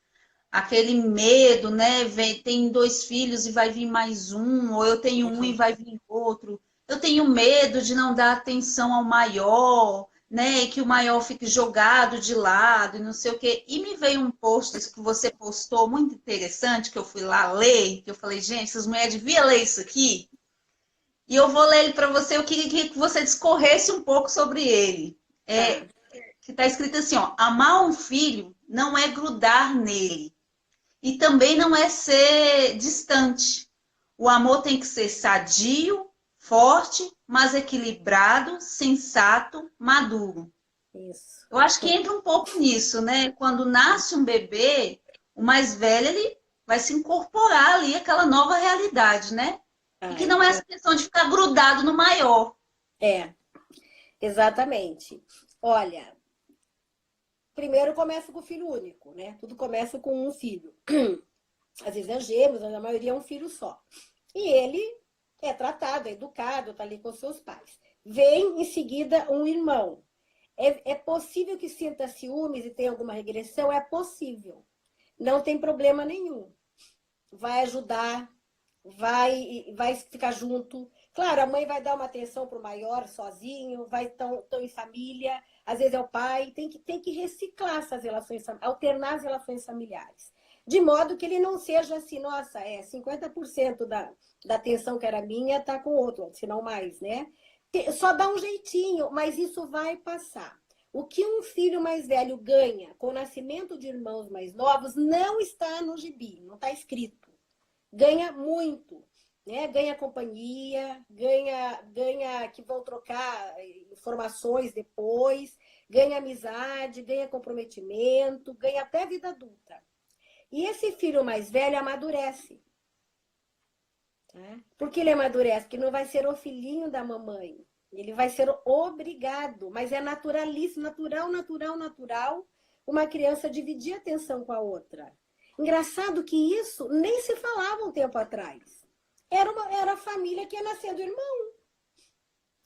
aquele medo, né? Tem 2 filhos e vai vir mais um, ou eu tenho um e vai vir outro. Eu tenho medo de não dar atenção ao maior, né? E que o maior fique jogado de lado e não sei o quê. E me veio um post que você postou muito interessante, que eu fui lá ler, que eu falei, gente, essas mulheres deviam ler isso aqui. E eu vou ler ele para você. Eu queria que você discorresse um pouco sobre ele. Tá. que está escrito assim, ó, amar um filho não é grudar nele e também não é ser distante. O amor tem que ser sadio, forte, mas equilibrado, sensato, maduro. Isso. Eu acho que entra um pouco nisso, né? Quando nasce um bebê, o mais velho ele vai se incorporar ali àquela nova realidade, né? E que Ai, não é essa questão de ficar grudado no maior. é, exatamente. Olha, primeiro começa com o filho único, né? Tudo começa com um filho. Às vezes é gêmeos, mas a maioria é um filho só. E ele é tratado, é educado, tá ali com seus pais. Vem em seguida um irmão. É possível que sinta ciúmes e tenha alguma regressão? É possível. Não tem problema nenhum. Vai ajudar, vai ficar junto. Claro, a mãe vai dar uma atenção para o maior sozinho, vai tão em família, às vezes é o pai, tem que reciclar essas relações, alternar as relações familiares. De modo que ele não seja assim, nossa, 50% da atenção que era minha está com outro, se não mais, né? Só dá um jeitinho, mas isso vai passar. O que um filho mais velho ganha com o nascimento de irmãos mais novos não está no gibi, não está escrito. Ganha muito, né? Ganha companhia, ganha que vão trocar informações depois, ganha amizade, ganha comprometimento, ganha até vida adulta. E esse filho mais velho amadurece. Tá? Por que ele amadurece? Porque não vai ser o filhinho da mamãe. Ele vai ser obrigado, mas é naturalíssimo, natural, uma criança dividir a atenção com a outra. Engraçado que isso nem se falava um tempo atrás. Era a família que ia nascendo irmão.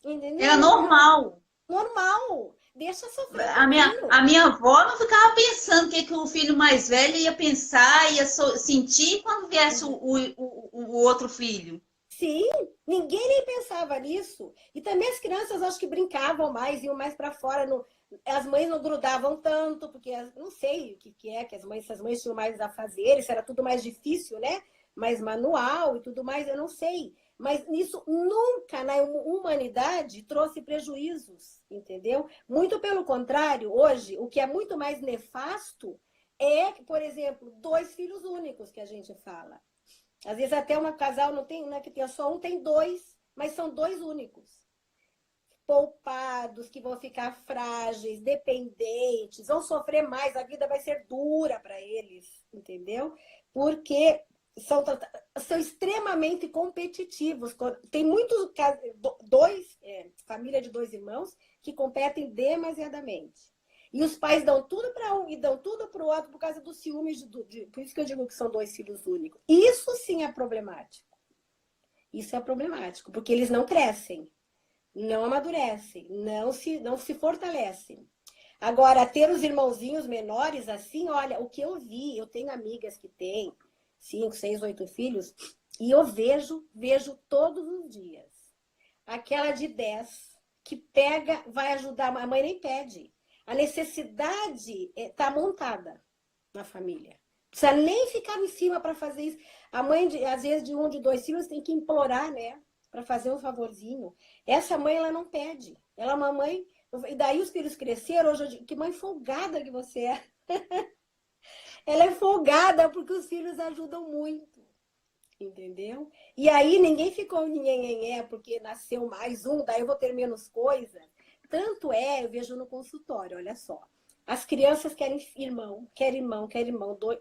Era Entendeu? normal. Normal. Deixa sofrer um A pouquinho. minha avó não ficava pensando o que o filho mais velho ia pensar, ia sentir quando viesse o outro filho. Sim, ninguém nem pensava nisso. E também as crianças acho que brincavam mais, iam mais para fora. As mães não grudavam tanto, porque não sei o que é que as mães tinham mais a fazer, isso era tudo mais difícil, né? Mais manual e tudo mais, eu não sei. Mas isso nunca na humanidade trouxe prejuízos, entendeu? Muito pelo contrário, hoje, o que é muito mais nefasto é, por exemplo, dois filhos únicos que a gente fala. Às vezes até um casal não tem, né, que tem só um, tem dois, mas são dois únicos. Poupados, que vão ficar frágeis, dependentes, vão sofrer mais, a vida vai ser dura para eles, entendeu? Porque são extremamente competitivos. Tem muitos família de dois irmãos que competem demasiadamente. E os pais dão tudo para um e dão tudo para o outro por causa dos ciúmes. Por isso que eu digo que são dois filhos únicos. Isso sim é problemático. Isso é problemático, porque eles não crescem, não amadurecem, não se fortalecem. Agora, ter os irmãozinhos menores assim, olha, o que eu vi, eu tenho amigas que têm 5, 6, 8 filhos, e eu vejo todos os dias. Aquela de 10 que pega, vai ajudar, a mãe nem pede. A necessidade está montada na família. Não precisa nem ficar em cima para fazer isso. A mãe, às vezes, de um, de dois filhos, tem que implorar, né? Para fazer um favorzinho. Essa mãe, ela não pede. Ela é uma mãe... E daí os filhos cresceram. Hoje eu digo, que mãe folgada que você é. Ela é folgada porque os filhos ajudam muito. Entendeu? E aí ninguém ficou ninguém porque nasceu mais um, daí eu vou ter menos coisa. Tanto é, eu vejo no consultório, olha só. As crianças querem irmão,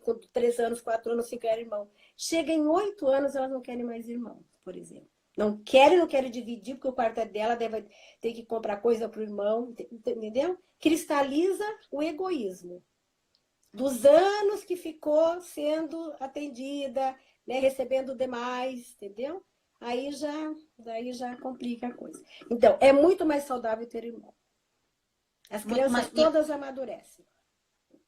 com 3 anos, 4 anos, 5 querem irmão. Chega em 8 anos, elas não querem mais irmão, por exemplo. Não querem dividir, porque o quarto é dela, deve ter que comprar coisa para o irmão, entendeu? Cristaliza o egoísmo. Dos anos que ficou sendo atendida, né, recebendo demais, entendeu? Daí já complica a coisa. Então, é muito mais saudável ter irmão. As Muito crianças mais. todas amadurecem.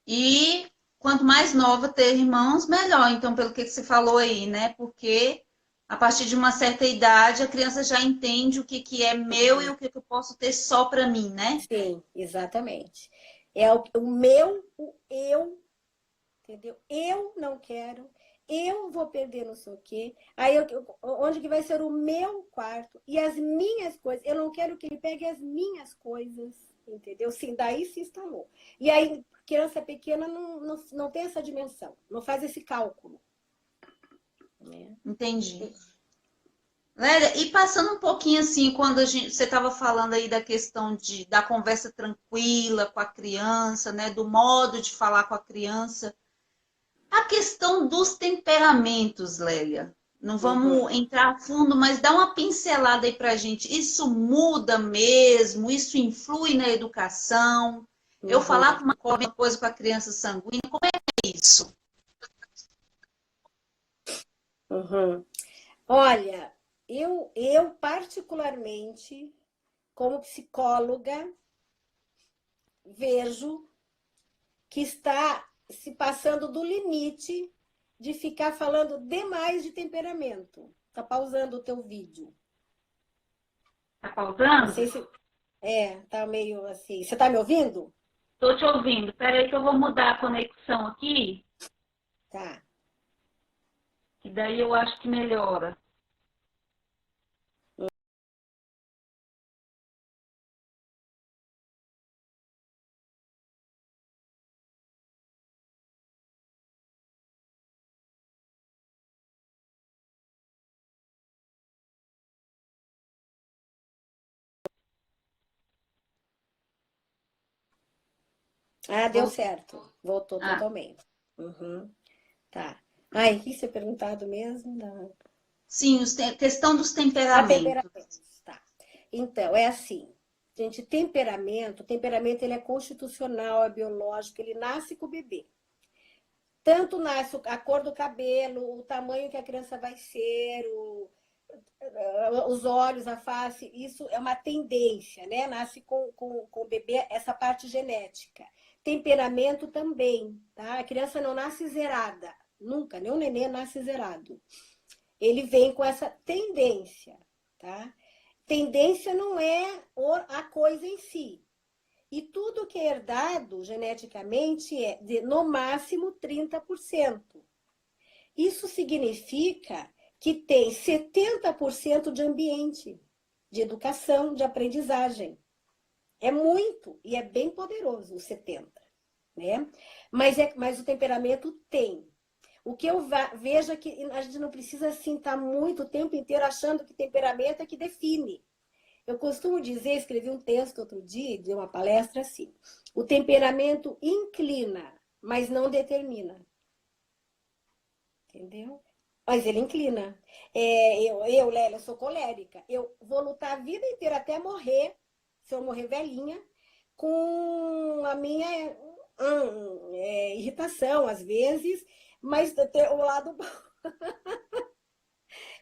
E quanto mais nova ter irmãos, melhor. Então, pelo que você falou aí, né? Porque a partir de uma certa idade, a criança já entende o que é meu e o que eu posso ter só para mim, né? Sim, exatamente. É o meu, o eu, entendeu? Eu não quero, eu vou perder não sei o quê. Aí, onde que vai ser o meu quarto e as minhas coisas? Eu não quero que ele pegue as minhas coisas. entendeu? Sim, daí se instalou. E aí, criança pequena não tem essa dimensão, não faz esse cálculo. Né? Entendi. Lélia, e passando um pouquinho assim, quando você estava falando aí da questão da conversa tranquila com a criança, né, do modo de falar com a criança, a questão dos temperamentos, Lélia. Não vamos entrar a fundo, mas dá uma pincelada aí pra gente. Isso muda mesmo? Isso influi na educação? Eu falar com uma coisa com a criança sanguínea, como é isso? Olha, eu particularmente, como psicóloga, vejo que está se passando do limite de ficar falando demais de temperamento. Tá pausando o teu vídeo. Tá Não pausando? sei se... tá meio assim. Você tá me ouvindo? Tô te ouvindo. Peraí que eu vou mudar a conexão aqui, Tá. que daí eu acho que melhora. Ah, deu certo. Voltou Ah, totalmente. Tá. Ai, o que você perguntado mesmo? Não. sim, questão dos A temperamentos. temperamentos, tá. Então, é assim. Gente, temperamento ele é constitucional, é biológico, ele nasce com o bebê. Tanto nasce a cor do cabelo, o tamanho que a criança vai ser, os olhos, a face, isso é uma tendência, né? Nasce com o bebê essa parte genética. Temperamento também, tá? A criança não nasce zerada, nunca, nem o neném nasce zerado. Ele vem com essa tendência, tá? Tendência não é a coisa em si. E tudo que é herdado geneticamente é de, no máximo, 30%. Isso significa que tem 70% de ambiente, de educação, de aprendizagem. É muito e é bem poderoso o 70%. Né? Mas o temperamento tem. O que eu vejo é que a gente não precisa assim estar muito o tempo inteiro achando que temperamento é que define. Eu costumo dizer, escrevi um texto outro dia, de uma palestra assim, o temperamento inclina, mas não determina. Entendeu? Mas ele inclina. Lélia, sou colérica. Eu vou lutar a vida inteira até morrer, se eu morrer velhinha, com a minha irritação, às vezes, mas o lado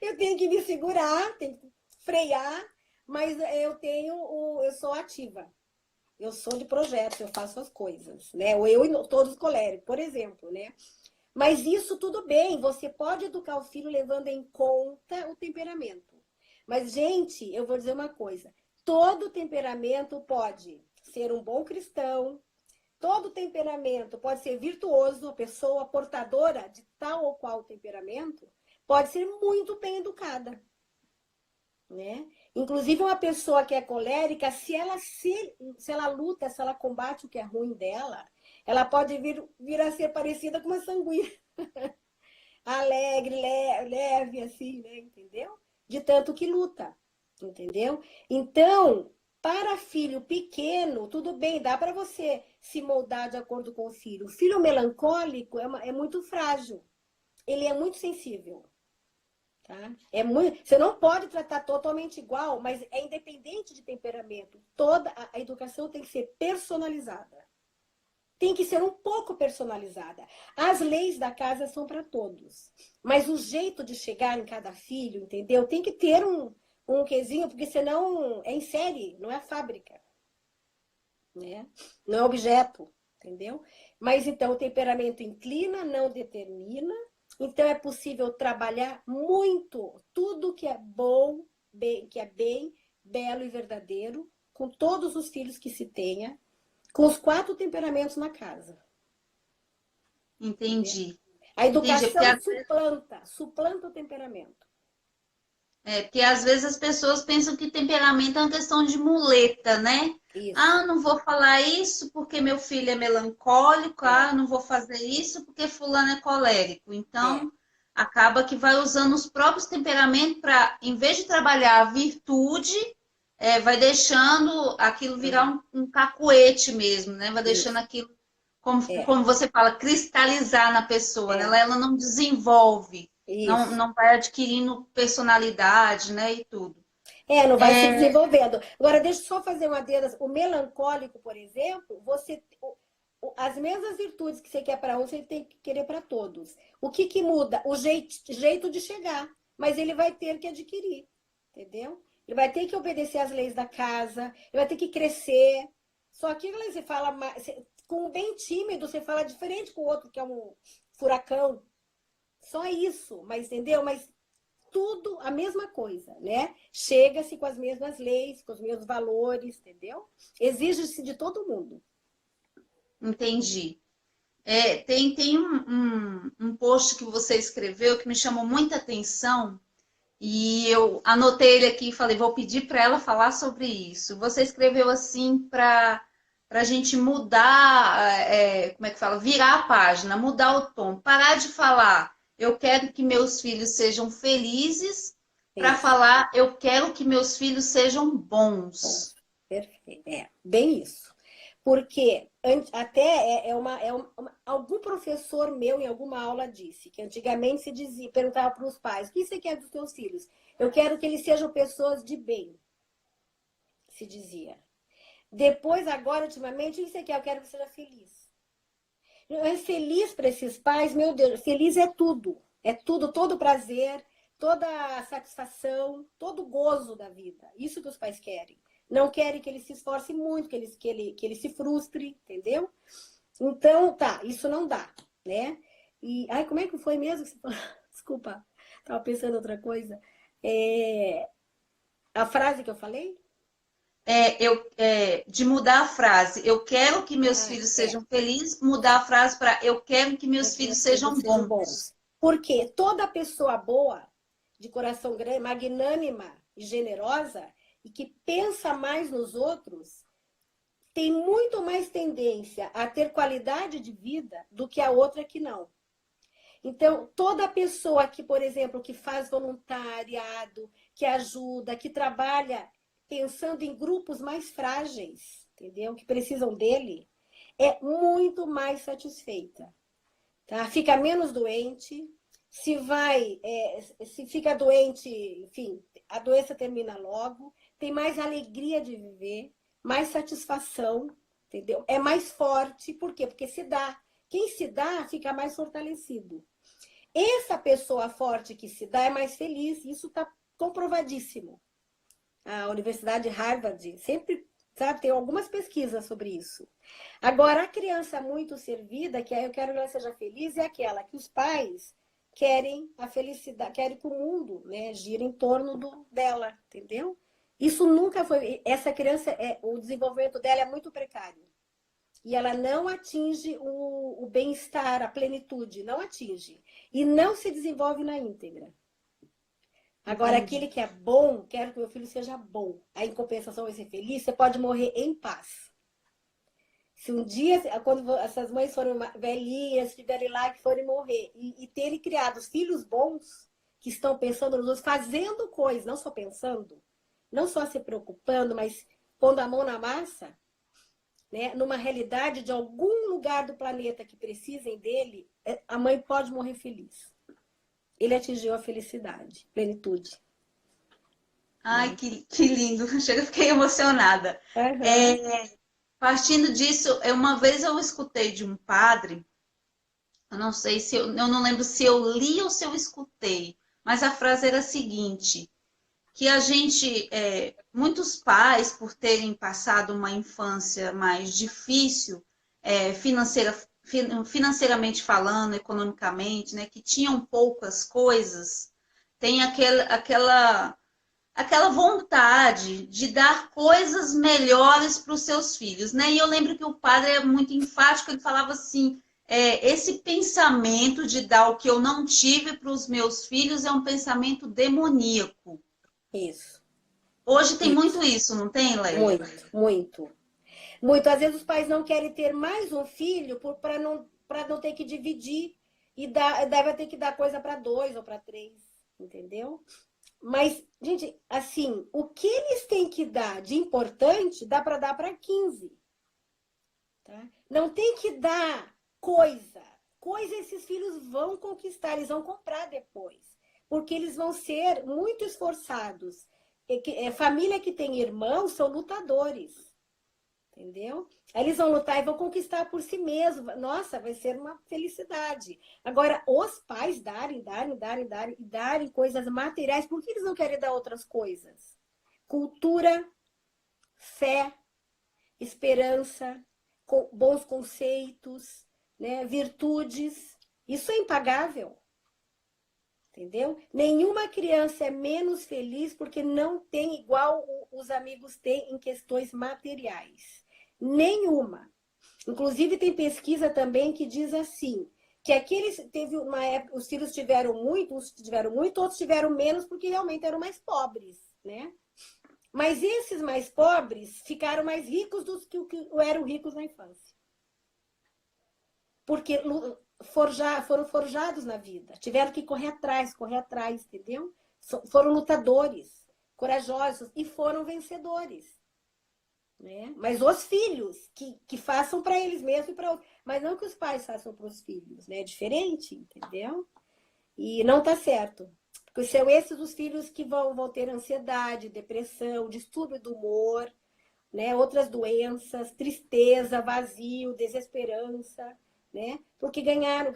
eu tenho que me segurar, tenho que frear, mas eu sou ativa. Eu sou de projetos, eu faço as coisas, né? Ou eu e todos os coléricos, por exemplo, né? Mas isso tudo bem, você pode educar o filho levando em conta o temperamento. Mas, gente, eu vou dizer uma coisa: todo temperamento pode ser um bom cristão, todo temperamento pode ser virtuoso, a pessoa portadora de tal ou qual temperamento pode ser muito bem educada. Né? Inclusive, uma pessoa que é colérica, se ela luta, se ela combate o que é ruim dela, ela pode vir a ser parecida com uma sanguínea. Alegre, leve, assim, né? Entendeu? De tanto que luta, entendeu? Então, para filho pequeno, tudo bem, dá para você se moldar de acordo com o filho. O filho melancólico é muito frágil, ele é muito sensível. Tá? Você não pode tratar totalmente igual, mas é independente de temperamento. Toda a educação tem que ser personalizada. Tem que ser um pouco personalizada. As leis da casa são para todos. Mas o jeito de chegar em cada filho, entendeu? Tem que ter um quezinho, porque senão é em série, não é fábrica. Né? Não é objeto, entendeu? Mas então o temperamento inclina, não determina. Então é possível trabalhar muito tudo que é bom, que é bem, belo e verdadeiro, com todos os filhos que se tenha, com os 4 temperamentos na casa. Entendi. A educação Entendi, suplanta o temperamento. porque às vezes as pessoas pensam que temperamento é uma questão de muleta, né? Isso. Ah, não vou falar isso porque meu filho é melancólico. É, Ah, não vou fazer isso porque fulano é colérico. é, Então, acaba que vai usando os próprios temperamentos para, em vez de trabalhar a virtude, vai deixando aquilo virar é, um cacuete mesmo, né? Vai deixando isso. aquilo, como, É, como você fala, cristalizar na pessoa, né? é, Ela não desenvolve, não, isso. não vai adquirindo personalidade, né? E tudo. É, não vai se É, desenvolvendo. Agora, deixa eu só fazer uma dedas. O melancólico, por exemplo, as mesmas virtudes que você quer para um, você tem que querer para todos. O que que muda? O jeito de chegar. Mas ele vai ter que adquirir, entendeu? Ele vai ter que obedecer às leis da casa, ele vai ter que crescer. Só que você fala com um bem tímido, você fala diferente com o outro que é um furacão. Só isso, mas entendeu? Mas tudo a mesma coisa, né? Chega-se com as mesmas leis, com os mesmos valores, entendeu? Exige-se de todo mundo. entendi. Tem um post que você escreveu que me chamou muita atenção e eu anotei ele aqui e falei, vou pedir para ela falar sobre isso. Você escreveu assim para a gente mudar, como é que fala? Virar a página, mudar o tom, parar de falar, eu quero que meus filhos sejam felizes, para Isso. falar, eu quero que meus filhos sejam Bom, bons. perfeito. É, bem isso. Porque até algum professor meu em alguma aula disse que antigamente se dizia, perguntava para os pais, o que você quer dos seus filhos? Eu quero que eles sejam pessoas de bem, se dizia. Depois, agora, ultimamente, o que você quer? Eu quero que seja feliz. É feliz para esses pais, meu Deus, feliz é tudo. É tudo, todo prazer, toda a satisfação, todo o gozo da vida. Isso que os pais querem. Não querem que ele se esforce muito, que ele se frustre, entendeu? Então, tá, isso não dá, né? E, ai, como é que foi mesmo que você falou? Desculpa, estava pensando em outra coisa. É, a frase que eu falei? De mudar a frase, eu quero que meus Ah, filhos é. sejam felizes, mudar a frase para eu quero que Para meus que filhos meus filhos sejam sejam bons. bons. Porque toda pessoa boa, de coração grande, magnânima e generosa, e que pensa mais nos outros, tem muito mais tendência a ter qualidade de vida do que a outra que não. Então, toda pessoa que, por exemplo, que faz voluntariado, que ajuda, que trabalha pensando em grupos mais frágeis, entendeu? Que precisam dele, é muito mais satisfeita. Tá? Fica menos doente, se fica doente, enfim, a doença termina logo, tem mais alegria de viver, mais satisfação, entendeu? É mais forte, por quê? Porque se dá. Quem se dá fica mais fortalecido. Essa pessoa forte que se dá é mais feliz, isso está comprovadíssimo. A Universidade de Harvard sempre, sabe, tem algumas pesquisas sobre isso. Agora, a criança muito servida, que aí eu quero que ela seja feliz, é aquela que os pais querem a felicidade, querem que o mundo, né, gira em torno dela, entendeu? Isso nunca foi. Essa criança, o desenvolvimento dela é muito precário. E ela não atinge o bem-estar, a plenitude, não atinge. E não se desenvolve na íntegra. Agora, aquele Entendi. que é bom, quero que meu filho seja bom. A em compensação vai ser feliz, você pode morrer em paz. Se um dia, quando essas mães forem velhinhas, estiverem lá, que forem morrer, e terem criado filhos bons, que estão pensando nos outros, fazendo coisas, não só pensando, não só se preocupando, mas pondo a mão na massa, né, numa realidade de algum lugar do planeta que precisem dele, a mãe pode morrer feliz. Ele atingiu a felicidade, plenitude. Ai, Né? que lindo. Chega, fiquei emocionada. Uhum. É, partindo disso, uma vez eu escutei de um padre, eu não sei se eu não lembro se eu li ou se eu escutei, mas a frase era a seguinte, que a gente, muitos pais, por terem passado uma infância mais difícil, financeiramente falando, economicamente, né, que tinham poucas coisas, tem aquela vontade de dar coisas melhores para os seus filhos, né? E eu lembro que o padre é muito enfático, ele falava assim, esse pensamento de dar o que eu não tive para os meus filhos é um pensamento demoníaco. Isso, Hoje tem muito isso. isso, não tem, Leia? Muito, muito. Muitas vezes os pais não querem ter mais um filho para não ter que dividir e deve ter que dar coisa para 2 ou para 3, entendeu? Mas, gente, assim, o que eles têm que dar de importante, dá para dar para 15. Tá? Não tem que dar coisa. Coisa esses filhos vão conquistar, eles vão comprar depois. Porque eles vão ser muito esforçados. Família que tem irmãos são lutadores. Entendeu? Aí eles vão lutar e vão conquistar por si mesmos. Nossa, vai ser uma felicidade. Agora, os pais darem coisas materiais, por que eles não querem dar outras coisas? Cultura, fé, esperança, bons conceitos, né? Virtudes. Isso é impagável. Entendeu? Nenhuma criança é menos feliz porque não tem igual os amigos têm em questões materiais. Nenhuma. Inclusive, tem pesquisa também que diz assim, que teve uma época, os filhos tiveram muito, uns tiveram muito, outros tiveram menos, porque realmente eram mais pobres, né? Mas esses mais pobres ficaram mais ricos do que eram ricos na infância. Porque foram forjados na vida, tiveram que correr atrás, entendeu? Foram lutadores, corajosos e foram vencedores. Né? Mas os filhos que façam para eles mesmos e para outros, mas não que os pais façam para os filhos, né? É diferente, entendeu? E não tá certo. Porque são esses os filhos que vão ter ansiedade, depressão, distúrbio do humor, né? Outras doenças, tristeza, vazio, desesperança, né? Porque ganharam,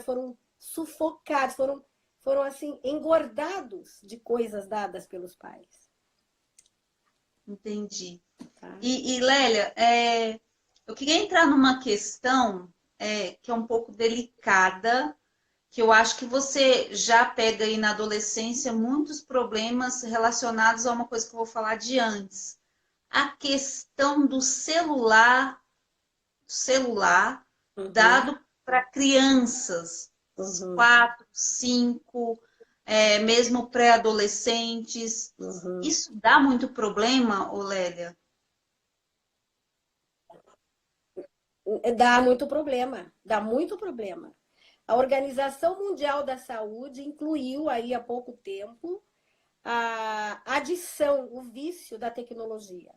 foram sufocados, foram assim, engordados de coisas dadas pelos pais. Entendi. Tá? E Lélia, eu queria entrar numa questão que é um pouco delicada, que eu acho que você já pega aí na adolescência muitos problemas relacionados a uma coisa que eu vou falar de antes. A questão do celular dado para crianças, 4, 5, mesmo pré-adolescentes. Isso dá muito problema, Lélia? Dá muito problema, dá muito problema. A Organização Mundial da Saúde incluiu aí há pouco tempo a adição, o vício da tecnologia.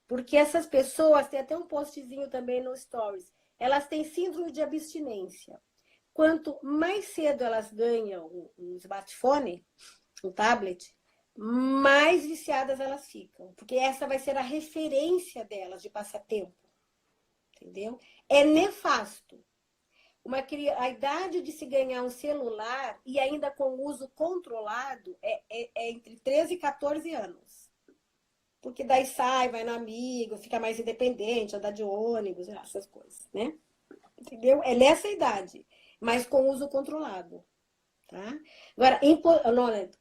Porque essas pessoas, tem até um postzinho também no Stories, elas têm síndrome de abstinência. Quanto mais cedo elas ganham um smartphone, um tablet, mais viciadas elas ficam. Porque essa vai ser a referência delas de passatempo. Entendeu? É nefasto. A idade de se ganhar um celular, e ainda com uso controlado, é entre 13 e 14 anos. Porque daí sai, vai no amigo, fica mais independente, anda de ônibus, essas coisas, né? Entendeu? É nessa idade, mas com uso controlado. Tá? Agora,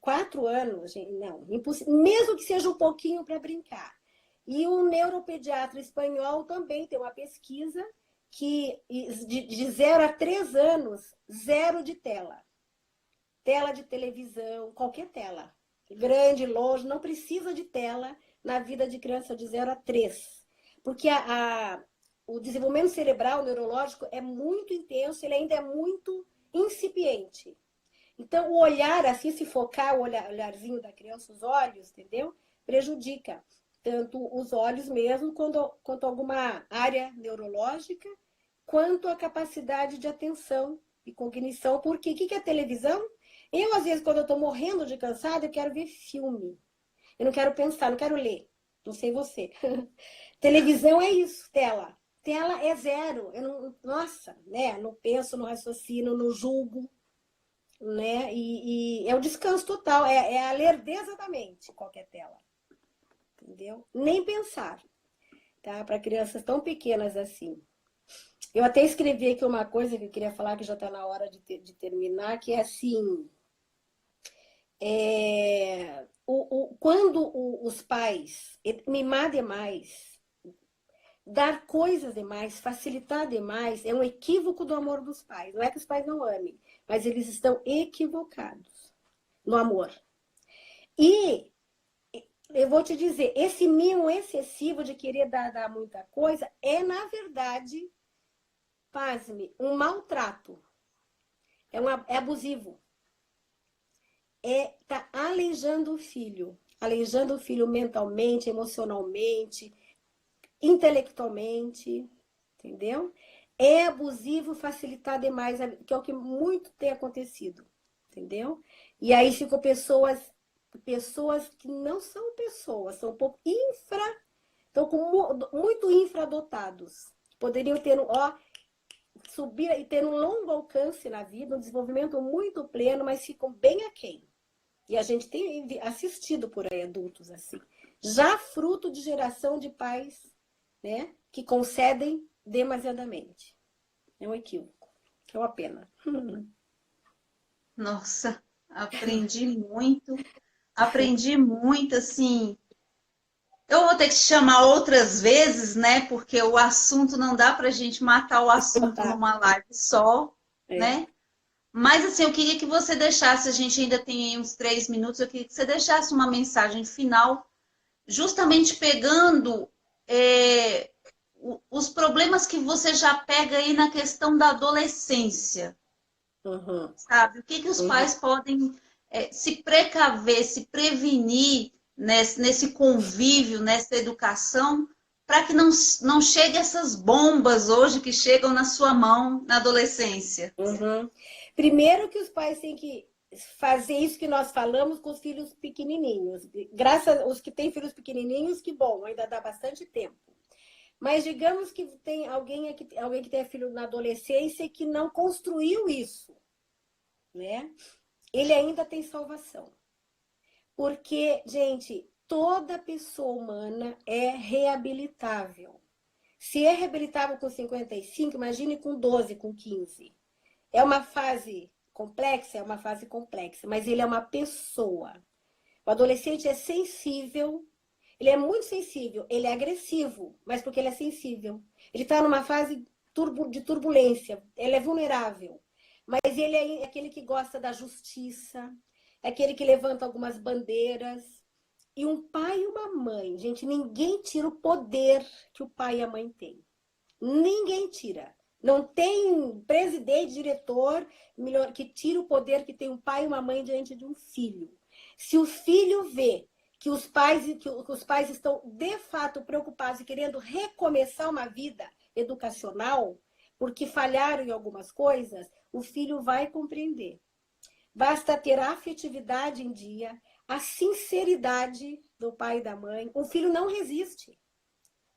4 anos, gente, não, impossível, mesmo que seja um pouquinho para brincar. E um neuropediatra espanhol também tem uma pesquisa que de 0 a 3 anos, 0 de tela. Tela de televisão, qualquer tela. Grande, longe, não precisa de tela na vida de criança de 0 a 3. Porque o desenvolvimento cerebral, neurológico, é muito intenso, ele ainda é muito incipiente. Então, o olhar, assim, se focar o olharzinho da criança, os olhos, entendeu? Prejudica tanto os olhos mesmo, quanto alguma área neurológica, quanto a capacidade de atenção e cognição. Porque o que é televisão? Eu, às vezes, quando eu estou morrendo de cansada, eu quero ver filme. Eu não quero pensar, não quero ler. Não sei você. Televisão é isso, tela. Tela é 0. Eu não, nossa, né? Não penso, não raciocínio, não julgo. Né? E é o descanso total, é a lerdeza da mente, qualquer tela. Entendeu? Nem pensar, tá? Para crianças tão pequenas assim. Eu até escrevi aqui uma coisa que eu queria falar, que já está na hora de terminar, que é assim... quando os pais mimar demais, dar coisas demais, facilitar demais, é um equívoco do amor dos pais. Não é que os pais não amem, mas eles estão equivocados no amor. E eu vou te dizer, esse mimo excessivo de querer dar muita coisa é, na verdade, pasme, um maltrato. É abusivo. Tá aleijando o filho mentalmente, emocionalmente, intelectualmente, entendeu? É abusivo facilitar demais, que é o que muito tem acontecido, entendeu? E aí ficam pessoas que não são pessoas, são um pouco estão muito infradotados. Poderiam ter, subir e ter um longo alcance na vida, um desenvolvimento muito pleno, mas ficam bem aquém. E a gente tem assistido por aí adultos assim. Já fruto de geração de pais, né, que concedem demasiadamente. É um equívoco. É uma pena. Nossa, aprendi muito, assim. Eu vou ter que te chamar outras vezes, né? Porque o assunto não dá pra gente matar o assunto Tá. numa live só, É. né? Mas assim, eu queria que você deixasse, a gente ainda tem aí uns 3 minutos, eu queria que você deixasse uma mensagem final, justamente pegando os problemas que você já pega aí na questão da adolescência, Uhum. sabe? O que os pais podem se precaver, se prevenir nesse convívio, nessa educação, para que não chegue essas bombas hoje que chegam na sua mão na adolescência. Uhum. Primeiro que os pais têm que fazer isso que nós falamos com os filhos pequenininhos. Graças aos que têm filhos pequenininhos, que bom, ainda dá bastante tempo. Mas digamos que tem alguém que tem filho na adolescência e que não construiu isso, né? Ele ainda tem salvação. Porque, gente, toda pessoa humana é reabilitável. Se é reabilitável com 55, imagine com 12, com 15. É uma fase complexa, mas ele é uma pessoa. O adolescente é sensível, ele é muito sensível, ele é agressivo, mas porque ele é sensível. Ele está numa fase de turbulência, ele é vulnerável. Mas ele é aquele que gosta da justiça, é aquele que levanta algumas bandeiras. E um pai e uma mãe, gente, ninguém tira o poder que o pai e a mãe têm. Ninguém tira. Não tem presidente, diretor que tira o poder que tem um pai e uma mãe diante de um filho. Se o filho vê que os pais estão de fato preocupados e querendo recomeçar uma vida educacional, porque falharam em algumas coisas, o filho vai compreender. Basta ter a afetividade em dia, a sinceridade do pai e da mãe. O filho não resiste.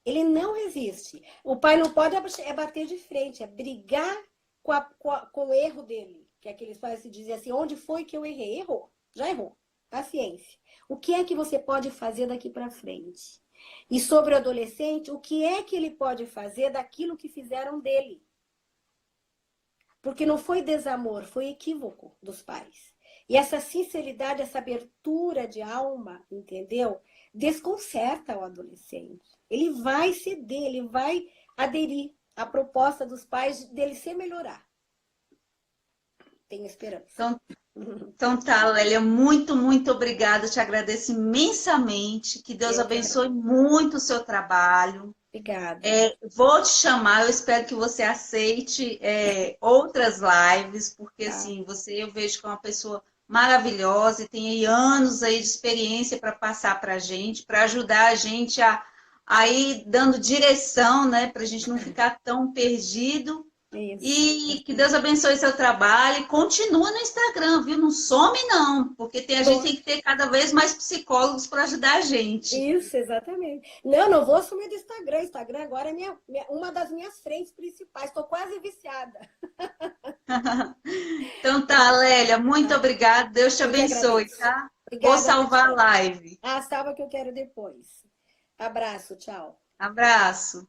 Ele não resiste. O pai não pode bater de frente, é brigar com o erro dele. Que aqueles pais se dizem assim, onde foi que eu errei? Errou, já errou. Paciência. O que é que você pode fazer daqui para frente? E sobre o adolescente, o que é que ele pode fazer daquilo que fizeram dele? Porque não foi desamor, foi equívoco dos pais. E essa sinceridade, essa abertura de alma, entendeu? Desconcerta o adolescente. Ele vai ceder, ele vai aderir à proposta dos pais dele se melhorar. Tenho esperança. Então tá, Lélia, muito, muito obrigada. Te agradeço imensamente. Que Deus abençoe muito o seu trabalho. Obrigada. Vou te chamar, eu espero que você aceite outras lives, porque assim, eu vejo que é uma pessoa maravilhosa e tem aí anos aí de experiência para passar para a gente, para ajudar a gente a ir dando direção, né? Para a gente não ficar tão perdido. Isso. E que Deus abençoe seu trabalho e continua no Instagram, viu? Não some não, porque a gente tem que ter cada vez mais psicólogos para ajudar a gente. Isso, exatamente. Não vou sumir do Instagram. O Instagram agora é uma das minhas frentes principais. Estou quase viciada. Então tá, Lélia, muito obrigada. Deus te abençoe, tá? Obrigada, vou salvar a live. Salva que eu quero depois. Abraço, tchau. Abraço.